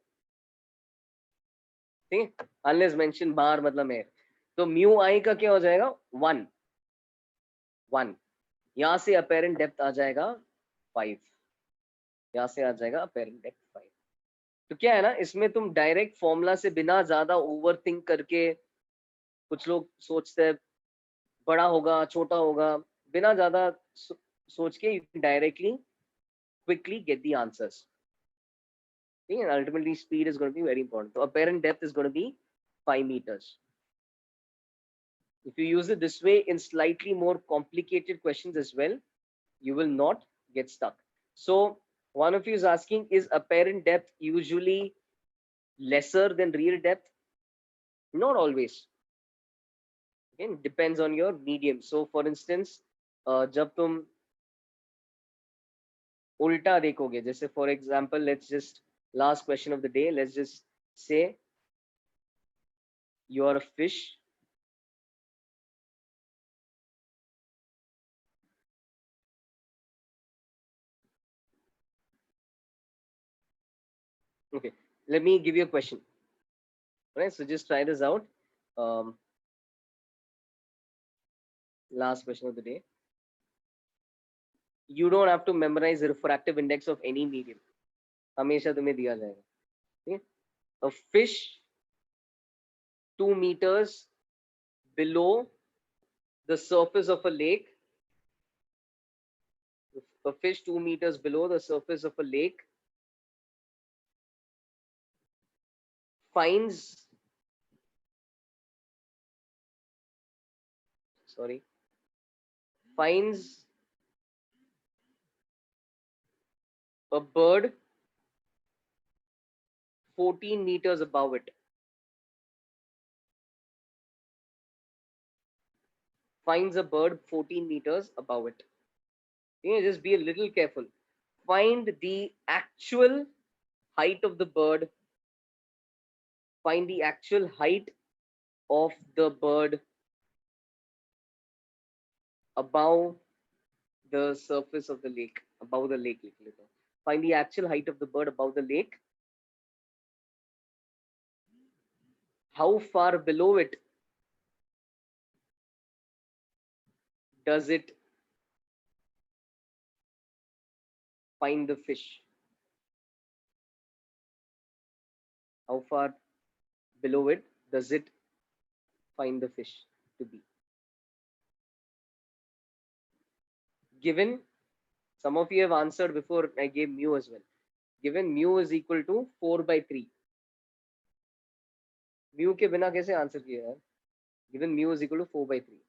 ठीक है, unless mention बाहर मतलब air। तो mu I का क्या हो जाएगा? 1 यहाँ से apparent depth आ जाएगा 5, यहाँ से आ जाएगा apparent depth 5। तो क्या है ना, इसमें तुम डायरेक्ट फॉर्मूला से बिना ज्यादा ओवर थिंक करके, कुछ लोग सोचते हैं बड़ा होगा छोटा होगा, बिना ज्यादा सोच के you directly quickly get the answers, ठीक है। Ultimately speed is going to be very important. तो apparent depth is going to be 5 meters. If you use it this way in slightly more complicated questions as well, you will not get stuck. So one of you is asking, is apparent depth usually lesser than real depth? Not always. Again, depends on your medium. So for instance, जब तुम उल्टा देखोगे, जैसे for example let's just last question of the day, let's just say you are a fish, okay, let me give you a question, right? So just try this out. Last question of the day, you don't have to memorize the refractive index of any medium, हमेशा तुम्हें दिया जाएगा, ठीक है। A fish 2 meters below the surface of a lake, a fish 2 meters below the surface of a lake finds, finds a bird 14 meters above it. Finds a bird 14 meters above it. You know, just be a little careful. Find the actual height of the bird. Find the actual height of the bird above the surface of the lake. Above the lake. Find the actual height of the bird above the lake. How far below it does it find the fish? How far below it does it find the fish to be? Given, some of you have answered before I gave mu as well. Given mu is equal to 4/3. Mu के बिना कैसे answer किया यार? Given mu is equal to 4/3.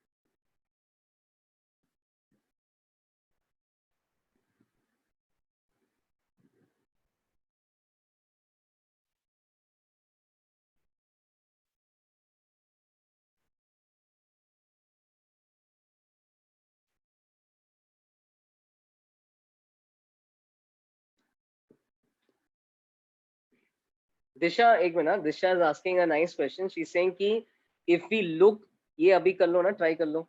दिशा एक minute, Disha is asking a nice question. She's saying कि if we look, ये अभी कर लो ना, ट्राई कर लो,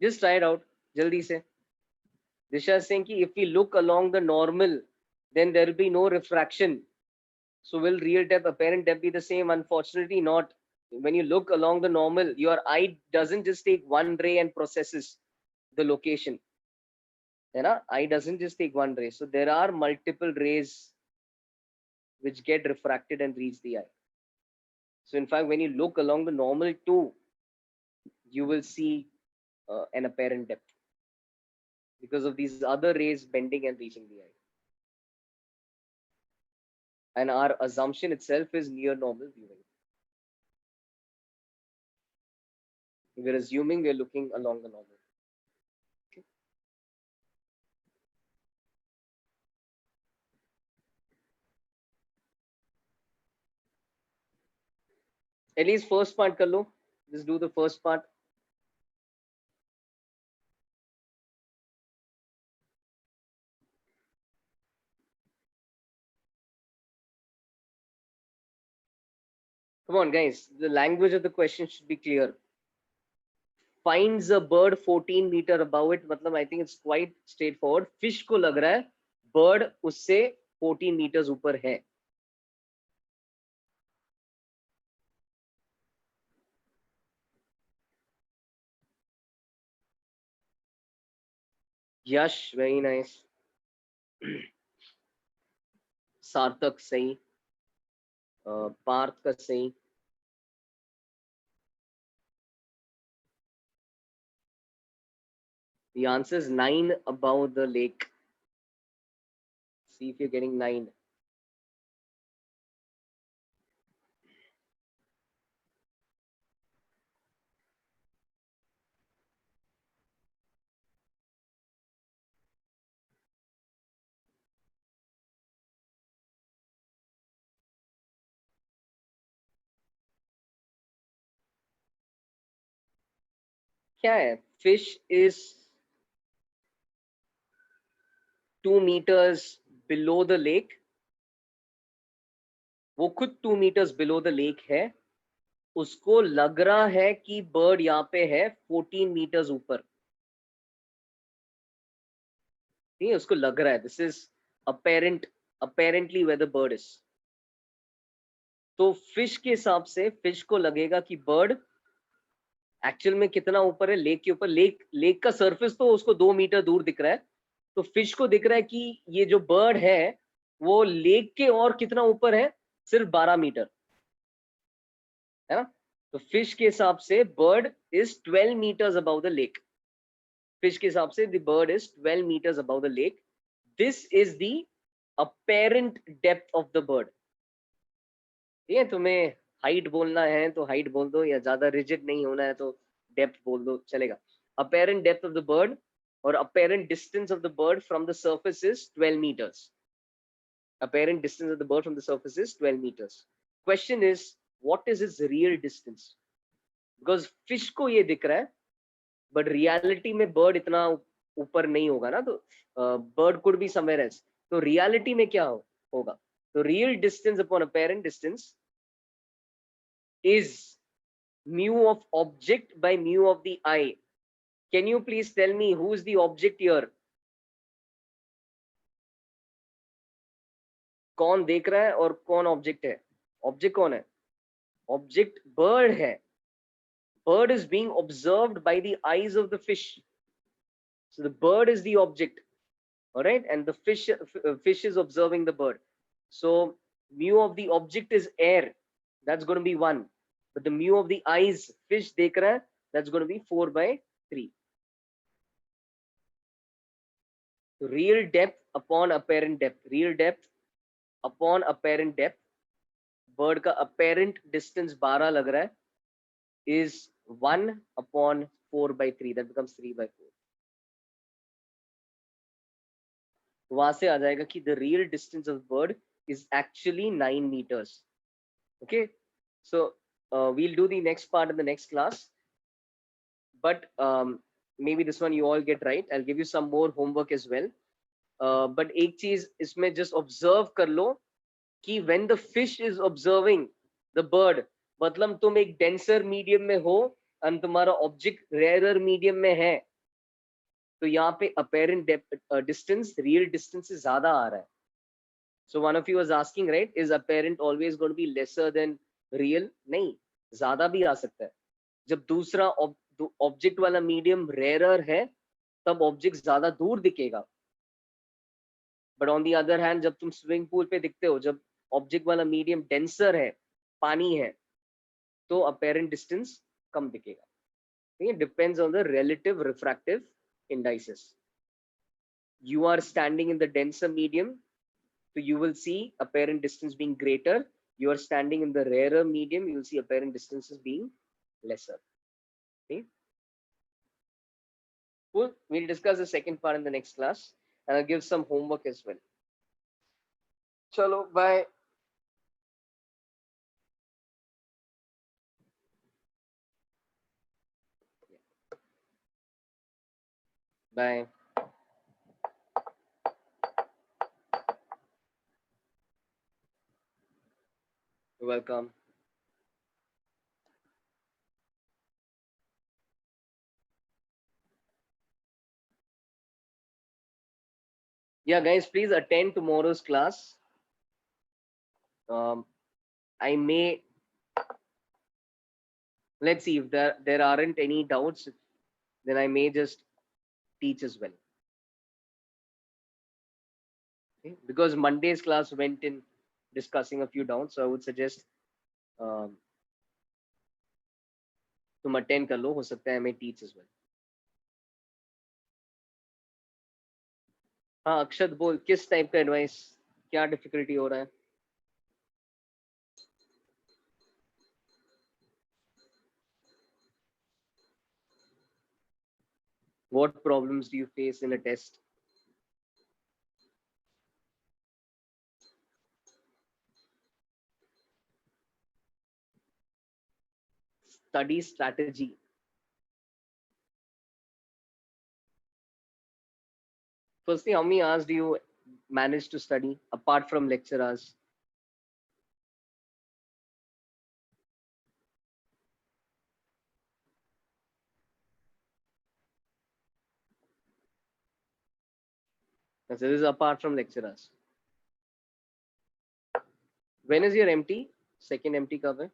just try it out जल्दी से। दिशा is saying कि if we look along the normal, then there will be no refraction. So will real depth, apparent depth be the same? Unfortunately not. When you look along the normal, your eye doesn't just take one ray and processes the location. है ना? Eye doesn't just take one ray. So there are multiple rays which get refracted and reach the eye. So in fact, when you look along the normal too, you will see an apparent depth because of these other rays bending and reaching the eye. And our assumption itself is near normal viewing. We're assuming we're looking along the normal. Okay. At least first part kar lo. Just do the first part. Come on, guys. The language of the question should be clear. Finds a bird 14 meter above it. मतलब I think it's quite straightforward. Fish को लग रहा है bird उससे 14 meters ऊपर है. Yash, very nice. सार्थक सही. पार्थ का सही. The answer is 9 above the lake. See if you're getting 9. क्या है? Fish is 2 meters below the lake. वो खुद 2 meters below the lake है. उसको लग रहा है कि bird यहाँ पे है 14 meters ऊपर. नहीं, उसको लग रहा है. This is apparently where the bird is. तो fish के हिसाब से fish को लगेगा कि bird एक्चुअल में कितना ऊपर है लेक के ऊपर. लेक का सरफेस तो उसको 2 मीटर दूर दिख रहा है. तो फिश को दिख रहा है कि ये जो बर्ड है वो लेक के और कितना ऊपर है, सिर्फ 12 मीटर है ना. तो फिश के हिसाब से bird is 12 meters above the lake. Fish के हिसाब से the bird is 12 meters above the lake. This is the apparent depth of the bird. ठीक है, तुम्हें हाइट बोलना है तो हाइट बोल दो, या ज्यादा रिजिड नहीं होना है तो डेप्थ बोल दो, चलेगा. apparent depth of the bird or apparent distance of the bird from the surface is 12 meters. Apparent distance of the bird from the surface is 12 meters. Question is, what is its real distance? Because fish को ये दिख रहा है, but reality में bird इतना ऊपर नहीं होगा ना, तो bird could be somewhere else. तो reality में क्या होगा? तो real distance upon apparent distance is mu of object by mu of the eye. Can you please tell me who is the object here? कौन देख रहा है और कौन ऑब्जेक्ट है? ऑब्जेक्ट कौन है? ऑब्जेक्ट बर्ड है. Bird is being observed by the eyes of the fish. So the bird is the object, all right, and the fish is observing the bird. So mu of the object is air, that's going to be 1, but the mu of the eyes, fish dekh raha hai, that's going to be 4/3. So real depth upon apparent depth. Real depth upon apparent depth. Bird का apparent distance 12 लग रहा है, is 1 upon 4/3. That becomes 3/4. वहां से आ जाएगा कि the real distance of bird is actually 9 meters. Okay, so we'll do the next part in the next class, but maybe this one you all get right. I'll give you some more homework as well. But एक चीज इसमें just observe कर लो कि when the fish is observing the bird, मतलब तुम एक denser medium में हो और तुम्हारा object rarer medium में है, तो यहाँ पे apparent depth, distance, real distance से ज्यादा आ रहा है. So one of you was asking, right, is apparent always going to be lesser than real? नहीं, ज्यादा भी आ सकता है. जब दूसरा ऑब्जेक्ट वाला मीडियम रेयर है तब ऑब्जेक्ट ज्यादा दूर दिखेगा. But on the other hand जब तुम स्विमिंग पूल पे दिखते हो, जब ऑब्जेक्ट वाला मीडियम डेंसर है, पानी है, तो अपेरेंट डिस्टेंस कम दिखेगा. ठीक है, depends on the relative refractive indices. You are standing in the denser medium, so you will see apparent distance being greater. You are standing in the rarer medium, you will see apparent distances being lesser. Okay. Cool. We'll discuss the second part in the next class, and I'll give some homework as well. Chalo, bye. Bye. You're welcome. Yeah, guys, please attend tomorrow's class. I may, let's see if there aren't any doubts, then I may just teach as well. Okay? Because Monday's class went in discussing a few doubts, so I would suggest तुम attend कर लो, हो सकता है मैं teach as well. हाँ अक्षत बोल, किस type का एडवाइस, क्या डिफिकल्टी हो रहा है? What problems do you face in a test? Study strategy. Firstly, how many hours do you manage to study apart from lecture hours? So this is apart from lecture hours. When is your MT? Second MT कब है?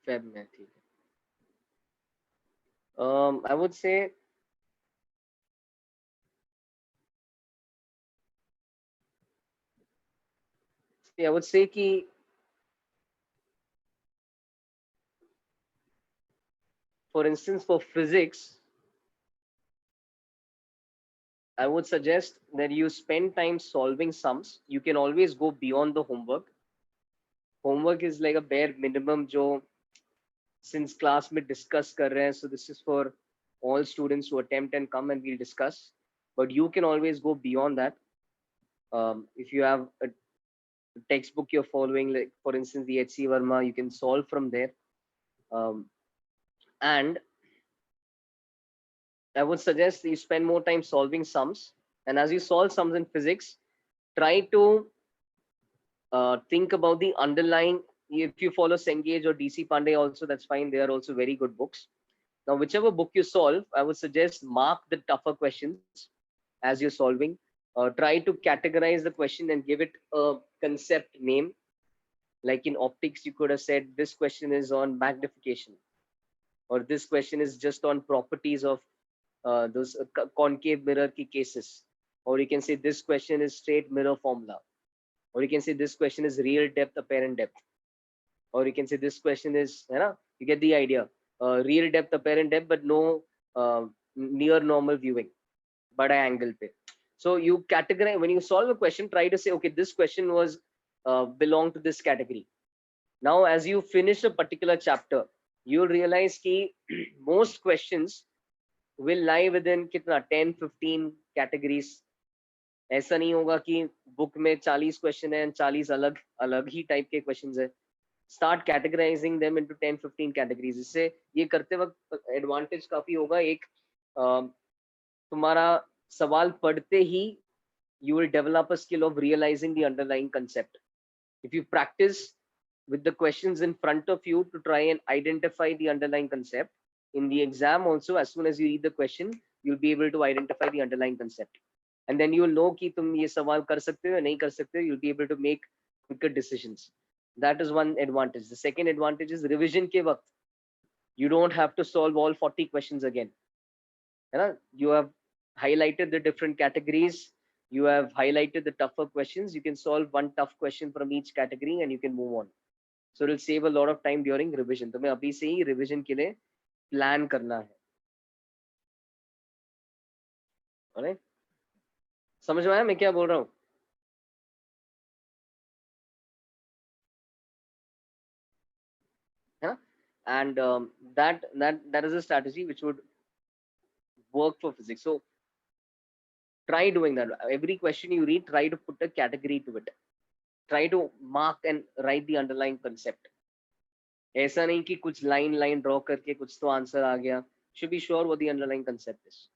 Feb में, ठीक है. I would say कि for instance for physics, I would suggest that you spend time solving sums. You can always go beyond the homework. Homework is like a bare minimum जो since class में discuss कर रहे हैं, so this is for all students to attempt and come and we'll discuss. But you can always go beyond that. If you have a textbook you're following, like for instance the H.C. Verma, you can solve from there. And I would suggest you spend more time solving sums. And as you solve sums in physics, try to think about the underlying. If you follow Cengage or DC Pandey also, that's fine. They are also very good books. Now, whichever book you solve, I would suggest mark the tougher questions as you're solving. Try to categorize the question and give it a concept name. Like in optics, you could have said this question is on magnification, or this question is just on properties of those concave mirror key cases, or you can say this question is straight mirror formula, or you can say this question is real depth, apparent depth, or you can say this question is, you get the idea, real depth, apparent depth, but no near normal viewing, but angle pe. So you categorize when you solve a question. Try to say, okay, this question was belong to this category. Now, as you finish a particular chapter, you'll realize कि most questions will lie within कितना 10-15 categories. ऐसा नहीं होगा कि book में 40 question है, 40 अलग अलग ही टाइप के क्वेश्चंस है. Start categorizing them into 10-15 categories. इससे ये करते वक्त एडवांटेज काफी होगा. एक तुम्हारा सवाल पढ़ते ही you will develop a skill of realizing the underlying concept. If you practice with the questions in front of you to try and identify the underlying concept, in the exam also, as soon as you read the question, you'll be able to identify the underlying concept. And then you will know कि तुम ये सवाल कर सकते हो या नहीं कर सकते हो. You'll be able to make quicker decisions. That is one advantage. The second advantage is revision के वक्त you don't have to solve all 40 questions again. You have highlighted the different categories. You have highlighted the tougher questions. You can solve one tough question from each category and you can move on. So it will save a lot of time during revision. तुम्हें अभी से ही revision के लिए plan करना है. Alright? समझ में आया मैं क्या बोल रहा हूँ? है ना? And that is a strategy which would work for physics. So try doing that. Every question you read, try to put a category to it. Try to mark and write the underlying concept. ऐसा नहीं कि कुछ line draw करके कुछ तो answer आ गया. Should be sure what the underlying concept is.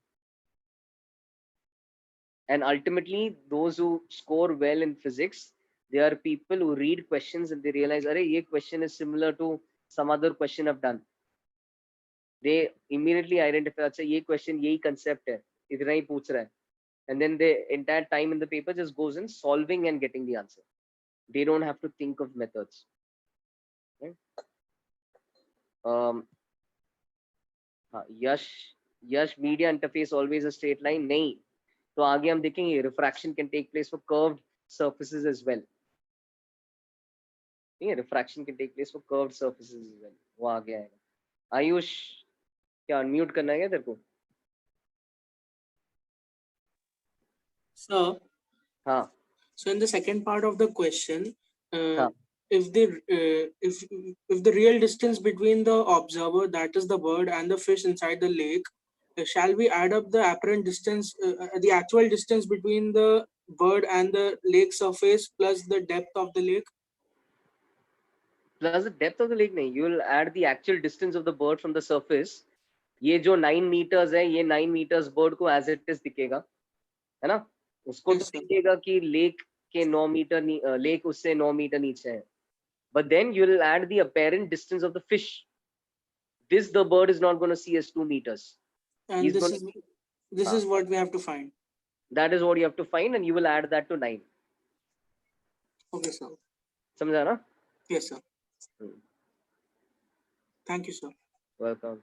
And ultimately, those who score well in physics, they are people who read questions and they realize, "Arey, ye question is similar to some other question I've done." They immediately identify, "Acha, ye question यही concept है, इतना ही पूछ रहा है." And then the entire time in the paper just goes in solving and getting the answer. They don't have to think of methods. Right? Yash, media interface always a straight line. नहीं. तो आगे हम देखेंगे refraction can take place for curved surfaces as well. Yeah, refraction can take place for curved surfaces as well. वो आ गया है. आयुष क्या unmute करना है क्या तेरे को? So, हाँ. So in the second part of the question, हाँ. if the real distance between the observer, that is the bird, and the fish inside the lake, shall we add up the apparent distance, the actual distance between the bird and the lake surface plus the depth of the lake? Plus the depth of the lake नहीं. You will add the actual distance of the bird from the surface. ये जो 9 meters है, ये 9 meters bird को as it is दिखेगा, है ना? उसको तो दिखेगा कि lake के 9 meter lake उससे 9 meter नीचे है. But then you will add the apparent distance of the fish. This the bird is not going to see as 2 meters. And this is what we have to find. That is what you have to find, and you will add that to 9. Okay, sir. समझा ना? Yes, sir. Thank you, sir. Welcome.